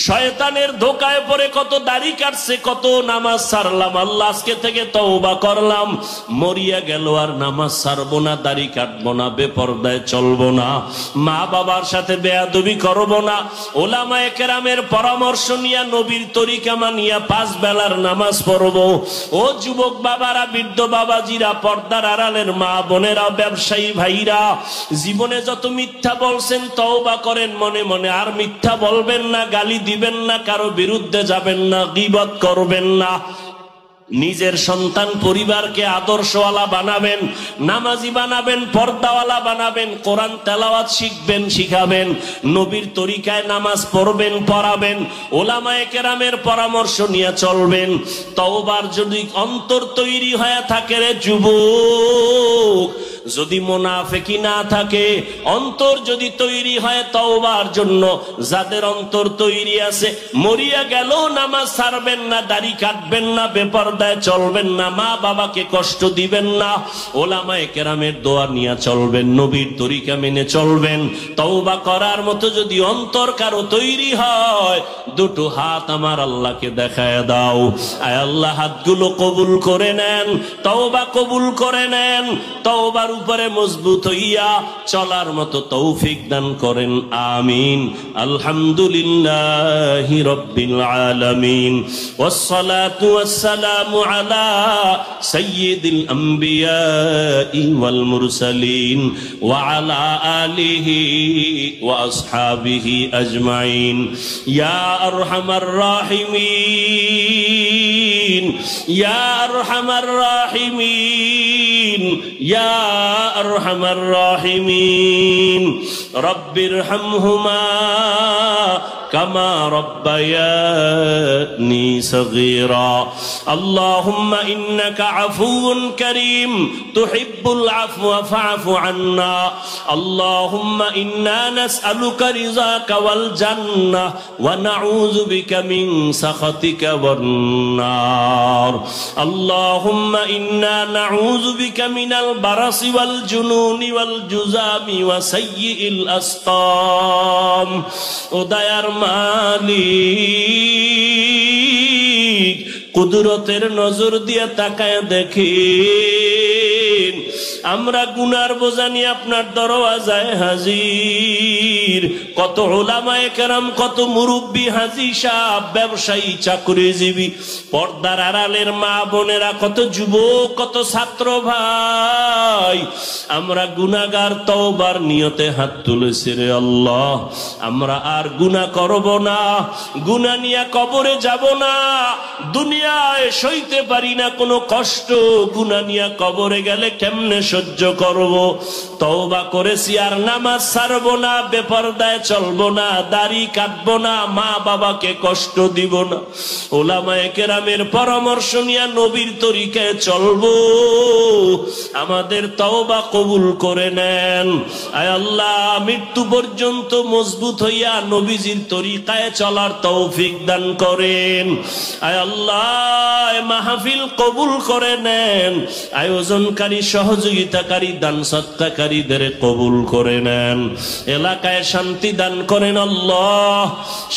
শয়তানের ধোকায় পড়ে কত দাড়ি কাটছে, কত নামাজ ছাড়লাম, আল্লাহ আজকে থেকে তওবা করলাম, মরিয়া গেল আর নামাজ ছাড়বো না, দাড়ি কাটবো না, বেপরদায় চলবো না, মা বাবার সাথে বেয়াদবি করবো না, ওলামায়ে কেরামের পরামর্শ নিয়ে নবীর তরিকা মানিয়া 5 বেলার নামাজ পড়বো। ও যুবক বাবারা, বৃদ্ধ বাবাজিরা, পর্দার আড়ালের মা বোনেরা, ব্যবসায়ী ভাইরা, জীবনে যত মিথ্যা বলছেন তওবা করেন মনে মনে, আর মিথ্যা বলবেন না, গালি দিবেন না, কারো বিরুদ্ধে যাবেন না, গীবত করবেন না। নিজের সন্তান পরিবারকে আদর্শওয়ালা বানাবেন, নামাজি বানাবেন, পর্দাওয়ালা বানাবেন, কোরআন তেলাওয়াত শিখবেন, শিখাবেন, নবীর তরিকায় নামাজ পড়বেন, পড়াবেন, ওলামায়ে কেরামের পরামর্শ নিয়ে চলবেন। তওবার যদি অন্তর তৈরি হয়ে থাকে রে যুবক, যদি মুনাফিকি না থাকে, অন্তর যদি তৈরি হয় তওবার জন্য, যাদের অন্তর তৈরি আছে, মরিয়া গেল নামাজ ছাড়বেন না, দাড়ি কাটবেন না, বেপরদায় চলবেন না, মা বাবাকে কষ্ট দিবেন না, ওলামায়ে কেরামের দোয়া নিয়ে চলবেন, নবীর তরিকা মেনে চলবেন। তওবা করার মতো যদি অন্তর কারো তৈরি হয়, দুটো হাত আমার আল্লাহকে দেখায় দাও। আয় আল্লাহ, হাতগুলো কবুল করে নেন, তওবা কবুল করে নেন, তওবার উপরে মজবুত হইয়া চলার মতো তৌফিক দান করেন, আমিন। আলহামদুলিল্লাহি রাব্বিল আলামিন, ওয়াসসালাতু ওয়াসসালামু আলা সাইয়্যিদিল আমবিয়াই ওয়াল মুরসালিন ওয়া আলা আলিহি ওয়া আসহাবিহি আজমাইন। ইয়া আরহামার রাহিমিন, ইয়া আরহামার রাহিমিন, ইয়া আরহামার রাহিমিন, রব্বিরহামহুমা কামা রব্বায়ানি সগীরা। আল্লাহুম্মা ইন্নাকা আফুউন কারীম তুহিব্বুল আফওয়া ফা'ফু আন্না। আল্লাহুম্মা ইন্না নাসআলুকা রিযাকা ওয়াল জান্নাহ ওয়া নাউযু বিকা মিন সাখাতিকা ওয়ান নার। আল্লাহুম্মা ইন্না নাউযু বিকা মিনাল বারাসি ওয়াল জুনুনি ওয়াল জুযামি ওয়া সাইয়্যিল আসকাম। ও দয়ার মালিক, কুদরতের নজর দিয়ে তাকায় দেখেন, আমরা গুনার বোঝা নিয়ে আপনার দরওয়াজায় হাজির। কত উলামায়ে কেরাম, কত মুরব্বী, হাজী সাহেব, ব্যবসায়ী, চাকরিজীবী, পর্দার আড়ালের মা বোনেরা, কত যুবক, কত ছাত্র ভাই, আমরা গুনাহগার, তওবার নিয়তে হাত তুলেছি রে আল্লাহ। আমরা আর গুনাহ করব না, গুনাহ নিয়ে কবরে যাব না, দুনিয়ায় সইতে পারি না কোনো কষ্ট, গুনাহ নিয়ে কবরে গেলে কেমনে সহ্য করব। তওবা করেছি, আর নামাজ ছাড়বো না, বেপরদায় চলবো না, দাড়ি কাটবো না, মা বাবাকে কষ্ট দিব না, উলামায়ে কেরামের পরামর্শ নিয়ে নবীর তরিকায় চলবো। আমাদের তওবা কবুল করে নেন। আয় আল্লাহ, মৃত্যু পর্যন্ত মজবুত হইয়া নবীজির তরিকায় চলার তৌফিক দান করেন। আয় আল্লাহ, মাহফিল কবুল করে নেন। আয়োজনকারী, সহযোগিতাকারী, দান সৎকারীদের কবুল করে নেন। এলাকায় শান্তি দান করেন আল্লাহ।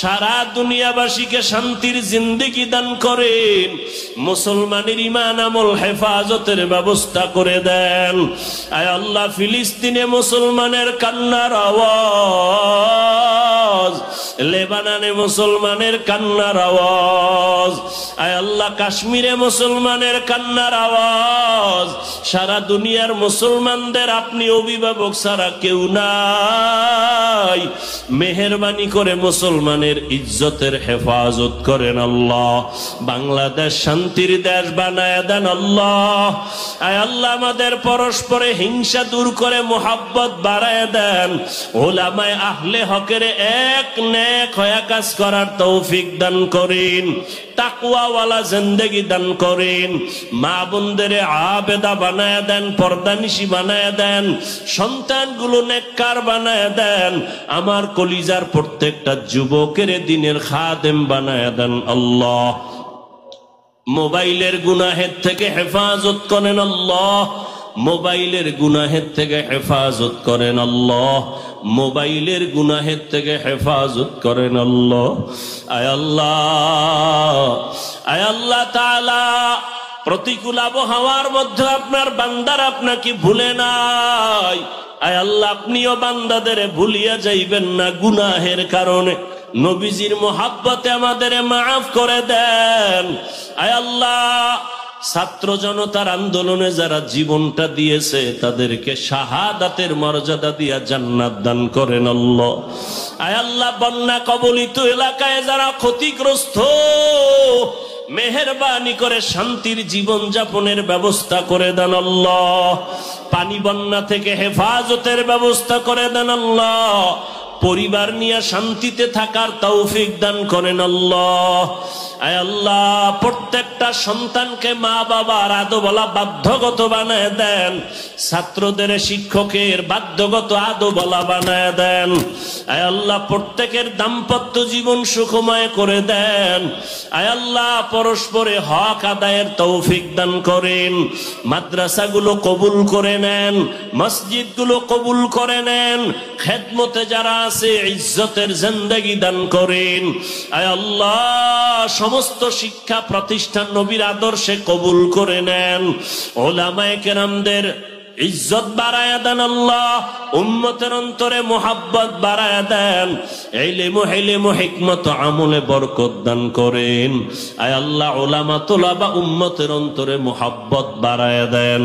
সারা দুনিয়াবাসীকে শান্তির জিন্দেগি দান করেন। মুসলমানের ঈমান আমল হেফাজতের ব্যবস্থা করে দেন। আয় আল্লাহ, ফিলিস্তিনে মুসলমানের কান্নার আওয়াজ, লেবাননে মুসলমানের কান্নার আওয়াজ, আয় আল্লাহ, কাশ্মীরে মুসলমানের কান্নার আওয়াজ, সারা দুনিয়ার মুসলমানদের আপনি অভিভাবক ছাড়া কেউ নাই। মেহেরবানি করে মুসলমানের ইজ্জতের হেফাজত করেন আল্লাহ। বাংলাদেশ শান্তির দেশ বানায় দেন আল্লাহ। আয় আল্লাহ, আমাদের পরস্পরে হিংসা দূর করে মুহাব্বত বাড়ায় দেন। উলামায়ে আহলে হকের এক নেক হয়ে কাজ করার তৌফিক দান করেন। তাকওয়াওয়ালা জিন্দেগি দান করেন। মা বোনদের আবেদা বানায় দেন, পর্দানিশী বানায় দেন, সন্তানগুলো নেককার বানায় দেন। আমার কলিজার প্রত্যেকটা যুবকের দিনের খাদেম বানায় দেন আল্লাহ। মোবাইলের গুনাহের থেকে হেফাজত করেন আল্লাহ। মোবাইলের গুনাহের থেকে হেফাজত করেন আল্লাহ। মোবাইলের গুনাহের থেকে হেফাজত করেন আল্লাহ। আয় আল্লাহ, আয় আল্লাহ তাআলা, প্রতিকূল আবহাওয়ার মধ্যে আপনার বান্দার আপনাকে ভুলে নাই। আয় আল্লাহ, আপনিও বান্দাদের ভুলিয়া যাইবেন না গুনাহের কারণে। নবীজির মোহাব্বতে আমাদের মাফ করে দেন। আয় আল্লাহ, ছাত্র জনতার আন্দোলনে যারা জীবনটা দিয়েছে তাদেরকে শাহাদাতের মর্যাদা দিয়া জান্নাত দান করেন আল্লাহ। আয় আল্লাহ, বন্যা কবলিত এলাকায় যারা ক্ষতিগ্রস্ত, মেহেরবানি করে শান্তির জীবন যাপনের ব্যবস্থা করে দেন আল্লাহ। পানি বন্যা থেকে হেফাজতের ব্যবস্থা করে দেন আল্লাহ। পরিবার নিয়ে শান্তিতে থাকার তৌফিক দান করেন আল্লাহ। আয় আল্লাহ, প্রত্যেকটা সন্তানকে মা বাবার আদবলা বাধ্যগত বানায় দেন, ছাত্রদের শিক্ষকের বাধ্যগত আদবলা বানায় দেন। আয় আল্লাহ, প্রত্যেকের দাম্পত্য জীবন সুখময় করে দেন। আয় আল্লাহ, পরস্পরে হক আদায়ের তৌফিক দান করেন। মাদ্রাসাগুলো কবুল করে নেন, মসজিদগুলো কবুল করে নেন। খেদমতে যারা আছে ইজ্জতের জিন্দেগি দান করেন। আয় আল্লাহ, সমস্ত শিক্ষা প্রতিষ্ঠান নবীর আদর্শে কবুল করে নেন। ওলামায়ে কেরামদের ইজ্জত বাড়ায়া দেন আল্লাহ। উম্মতের অন্তরে মোহাব্বত বাড়ায়া দেন। ইলম হিকমত আমলে বরকত দান করেন। আয় আল্লাহ, উলামা তোলাবা উম্মতের অন্তরে মোহাব্বত বাড়ায়া দেন।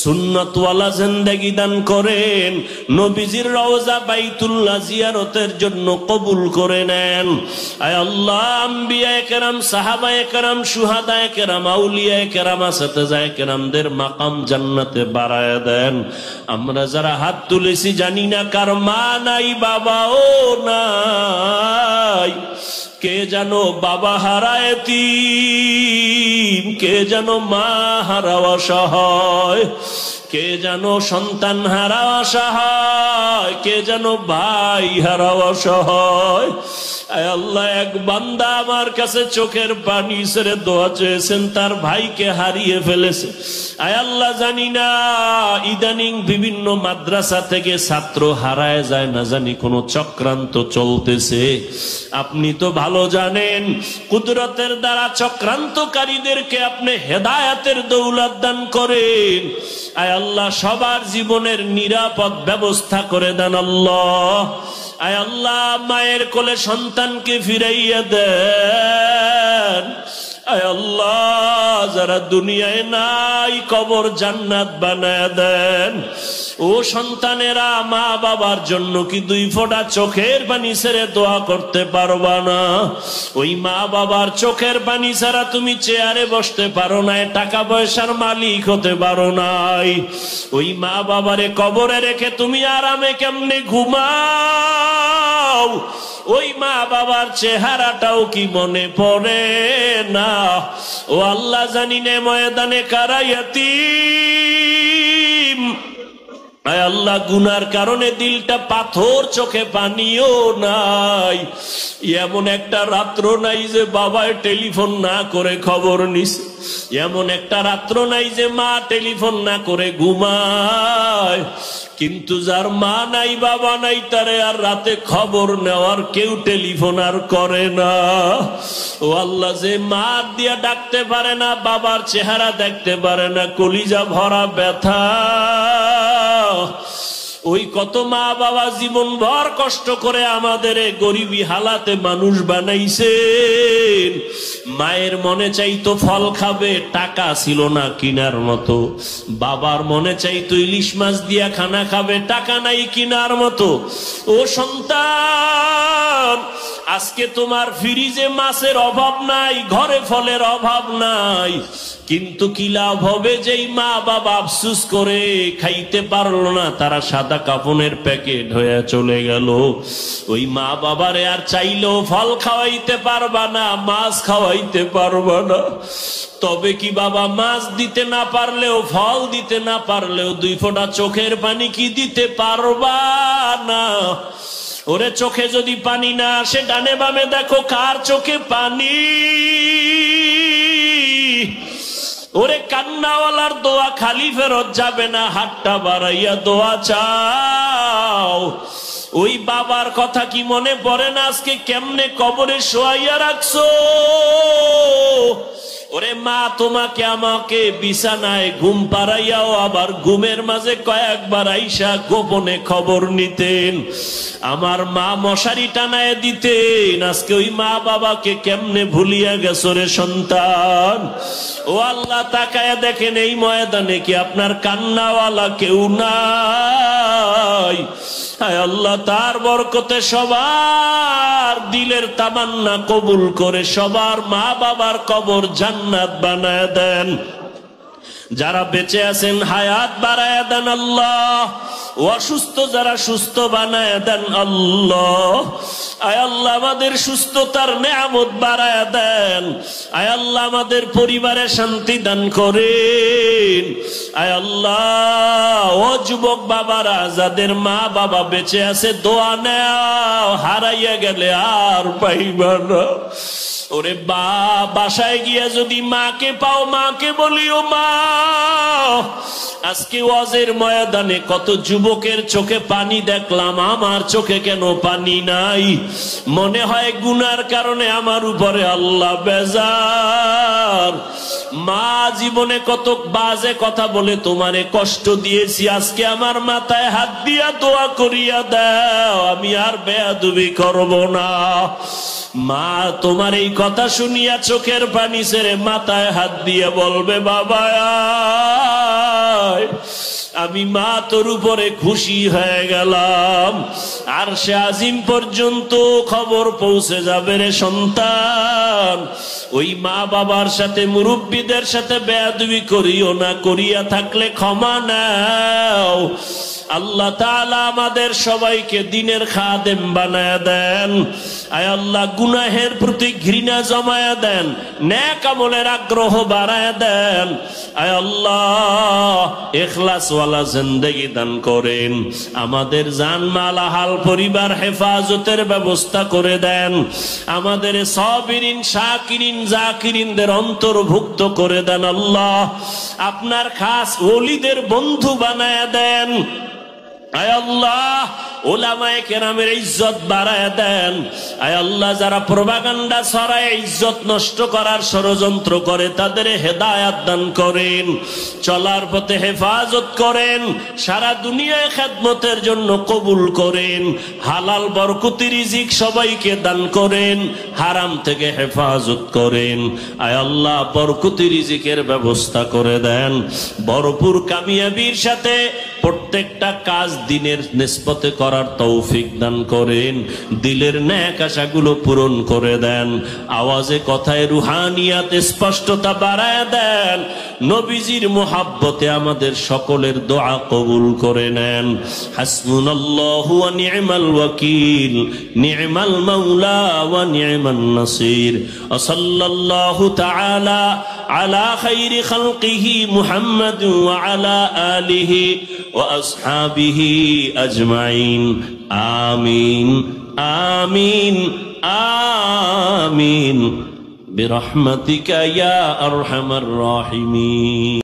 সুন্নত ওয়ালা জিন্দেগি দান করেন। নবীজির রওজা বাইতুল্লাহ জিয়ারতের জন্য কবুল করে নেন। আয় আল্লাহ, আম্বিয়ায়ে কেরাম, সাহাবায়ে কেরাম, শুহাদায়ে কেরাম, আউলিয়ায়ে কেরাম, আসহাবায়ে কেরামদের মাকাম জান্নাতে বাড়ায়া দেন। আমরা যারা হাত তুলেছি জানি না কার মা নাই, বাবাও নাই। কে যেন বাবা হারা এতিম, কে যেন মা হারা অসহায়, কে যেন সন্তান হারা অসহায়, কে যেন ভাই হারা অসহায়। আয় আল্লাহ, এক বান্দা আমার কাছে চোখের পানি ছেড়ে দোয়া চেয়েছেন, তার ভাইকে হারিয়ে ফেলেছে। আয় আল্লাহ, জানি না ইদানিং বিভিন্ন মাদ্রাসা থেকে ছাত্র হারায় যায়, না জানি কোন চক্রান্ত চলতেছে। আপনি তো ভালো জানেন, কুদরতের দ্বারা চক্রান্তকারীদেরকে আপনি হেদায়েতের দৌলত দান করেন। আয় আল্লাহ, সবার জীবনের নিরাপদ ব্যবস্থা করে দেন আল্লাহ। আয় আল্লাহ, মায়ের কোলে সন্তানকে ফিরাইয়া দেন। আয় আল্লাহ, যারা দুনিয়ায় নাই কবর জান্নাত বানায় দেন। ও সন্তানেরা, মা বাবার জন্য কি দুই ফোঁটা চোখের পানি ছেড়ে দোয়া করতে পারবা না? ওই মা বাবার চোখের পানি ছাড়া তুমি চেয়ারে বসতে পারো নাই, টাকা পয়সার মালিক হতে পারো নাই। ওই মা বাবারে কবরে রেখে তুমি আরামে কেমনে ঘুমাও? ওই মা বাবার চেহারাটাও কি মনে পড়ে না? ও আল্লাহ, জানি না ময়দানে কারা ইয়াতীম। আয় আল্লাহ, গুনার কারণে দিলটা পাথর, চোখে পানিও নাই। এমন একটা রাত্র নাই যে বাবায় টেলিফোন না করে খবর নিছে। এমন একটা রাত্র নাই যে মা টেলিফোন না করে ঘুমায়। কিন্তু যার মা নাই, বাবা নাই, তারে আর রাতে খবর নেওয়ার কেউ টেলিফোন আর করে না। ও আল্লাহ, যে মা দিয়া ডাকতে পারে না, বাবার চেহারা দেখতে পারে না, কলিজা ভরা ব্যথা। ওই কত মা বাবা জীবন ভর কষ্ট করে আমাদের গরিবী হালাতে মানুষ বানাইছেন। মায়ের মনে চাইতো ফল খাবে, টাকা ছিল না কিনার মতো। বাবার মনে চাইতো ইলিশ মাছ দিয়া খানা খাবে, টাকা নাই কিনার মতো। ও সন্তান, আজকে তোমার ফ্রিজে মাছের অভাব নাই, ঘরে ফলের অভাব নাই, কিন্তু কি লাভ হবে যেই মা বাবা আফসুস করে খাইতে পারলো না, তারা সাদা কাফনের প্যাকেট হয়ে চলে গেল। ওই মা বাবারে আর চাইলেও ফল খাওয়াইতে পারবা না, মাছ খাওয়াইতে পারবা না। তবে কি বাবা মাছ দিতে না পারলেও, ফল দিতে না পারলেও দুই ফোঁটা চোখের পানি কি দিতে পারবা না? ওরে, চোখে যদি পানি না আসে, ডানে বামে দেখো কার চোখে পানি। ওরে, কান্নাওয়ালার দোয়া খালি ফেরত যাবে না, হাতটা বাড়াইয়া দোয়া চাও। ওই বাবার কথা কি মনে পড়ে না? আজকে কেমনে কবরে শোয়াইয়া রাখছো? ওরে মা, তোমাকে আমাকে বিছানায় ঘুম পাড়াইয়াও আবার ঘুমের মাঝে কয়েকবার আইসা গোপনে খবর নিতেন। আমার মা মশারি টানায় দিতেন। আজকে ওই মা বাবাকে কেমনে ভুলিয়া গেছো রে সন্তান? ও আল্লাহ, তাকায়া দেখেন এই ময়দানে কি আপনার কান্নাওয়ালা কেউ নাই? হায় আল্লাহ, তার বরকতে সবার দিলের তামান্না কবুল করে সবার মা বাবার কবর জান্নাত বানায় দেন। যারা বেঁচে আছেন হায়াত বাড়ায় দেন আল্লাহ। অসুস্থ যারা সুস্থ বানায় দেন আল্লাহ। আয় আল্লাহ, আমাদের সুস্থতার নেয়ামত বাড়ায় দেন। আয় আল্লাহ, আমাদের পরিবারে শান্তি দান করেন। আয় আল্লাহ, ও যুবক বাবারা, যাদের মা বাবা বেঁচে আছে দোয়া নেও, হারাইয়া গেলে আর পাইবা না। ওরে বাসায় গিয়া যদি মাকে পাও, মাকে বলিও মা, আজকে ওয়াজের ময়দানে কত যুবকের চোখে পানি দেখলাম, আমার চোখে কেন পানি নাই? মনে হয় গুনার কারণে আমার উপরে আল্লাহ বেজার। মা, জীবনে কত বাজে কথা বলে তোমারে কষ্ট দিয়েছি, আজকে আমার মাথায় হাত দিয়া দোয়া করিয়া দাও, আমি আর বেয়াদবি করব না। মা, তোমার এই কথা শুনিয়া চোখের পানি ছেড়ে মাথায় হাত দিয়ে বলবে, বাবা আমি মা তোর উপরে খুশি হয়ে গেলাম। আর সে আজিম পর্যন্ত খবর পৌঁছে যাবে রে সন্তান। ওই মা বাবার সাথে মুরব্বীদের সাথে বেয়াদবি করিও না, করিয়া থাকলে ক্ষমা নাও। আল্লাহ তাআলা আমাদের সবাইকে দিনের খাদেম বানায়া দেন। আয় আল্লাহ, গুনাহের প্রতি ঘৃণা জমায়া দেন, নেক আমলের আগ্রহ বাড়ায়া দেন। আয় আল্লাহ, ইখলাসওয়ালা জিন্দেগি দান করেন। আমাদের জানমাল আহাল পরিবার হেফাজতের ব্যবস্থা করে দেন। আমাদের সাবিরিন শাকিরিন জাকিরিনদের অন্তর্ভুক্ত করে দেন আল্লাহ। আপনার খাস ওলিদের বন্ধু বানায়া দেন। আয় আল্লাহ, উলামায়ে কেরামের ইজ্জত বাড়ায় দেন। আয় আল্লাহ, যারা প্রপাগান্ডা ছড়ায় ইজ্জত নষ্ট করার ষড়যন্ত্র করে তাদের হেদায়াত দান করেন, চলার পথে হেফাজত করেন, সারা দুনিয়ায় খেদমতের জন্য কবুল করেন। হালাল বরকতি রিজিক সবাইকে দান করেন, হারাম থেকে হেফাজত করেন। আয় আল্লাহ, বরকতি রিজিকের ব্যবস্থা করে দেন। ভরপুর কামিয়াবির সাথে প্রত্যেকটা কাজ দিনের নিসবতে করার তৌফিক দান করেন। দিলের নেক আশাগুলো পূরণ করে দেন। আওয়াজে কথায় রুহানিয়াত স্পষ্টতা বাড়ায় দেন। নবীজির মুহাব্বতে আমাদের সকলের দোয়া কবুল করে নেন। হাসবুনাল্লাহু ওয়া নি'মাল ওয়াকিল, নি'মাল মাওলা ওয়া নি'মান নাসির। ওয়া সাল্লাল্লাহু তাআলা আলা খাইরি খালকিহি মুহাম্মাদ ওয়া আলা আলিহি ওয়া আসহাবিহি আজমাইন। আমিন আমিন আমিন বিরহমাতিকা ইয়া আরহামার রাহিমিন।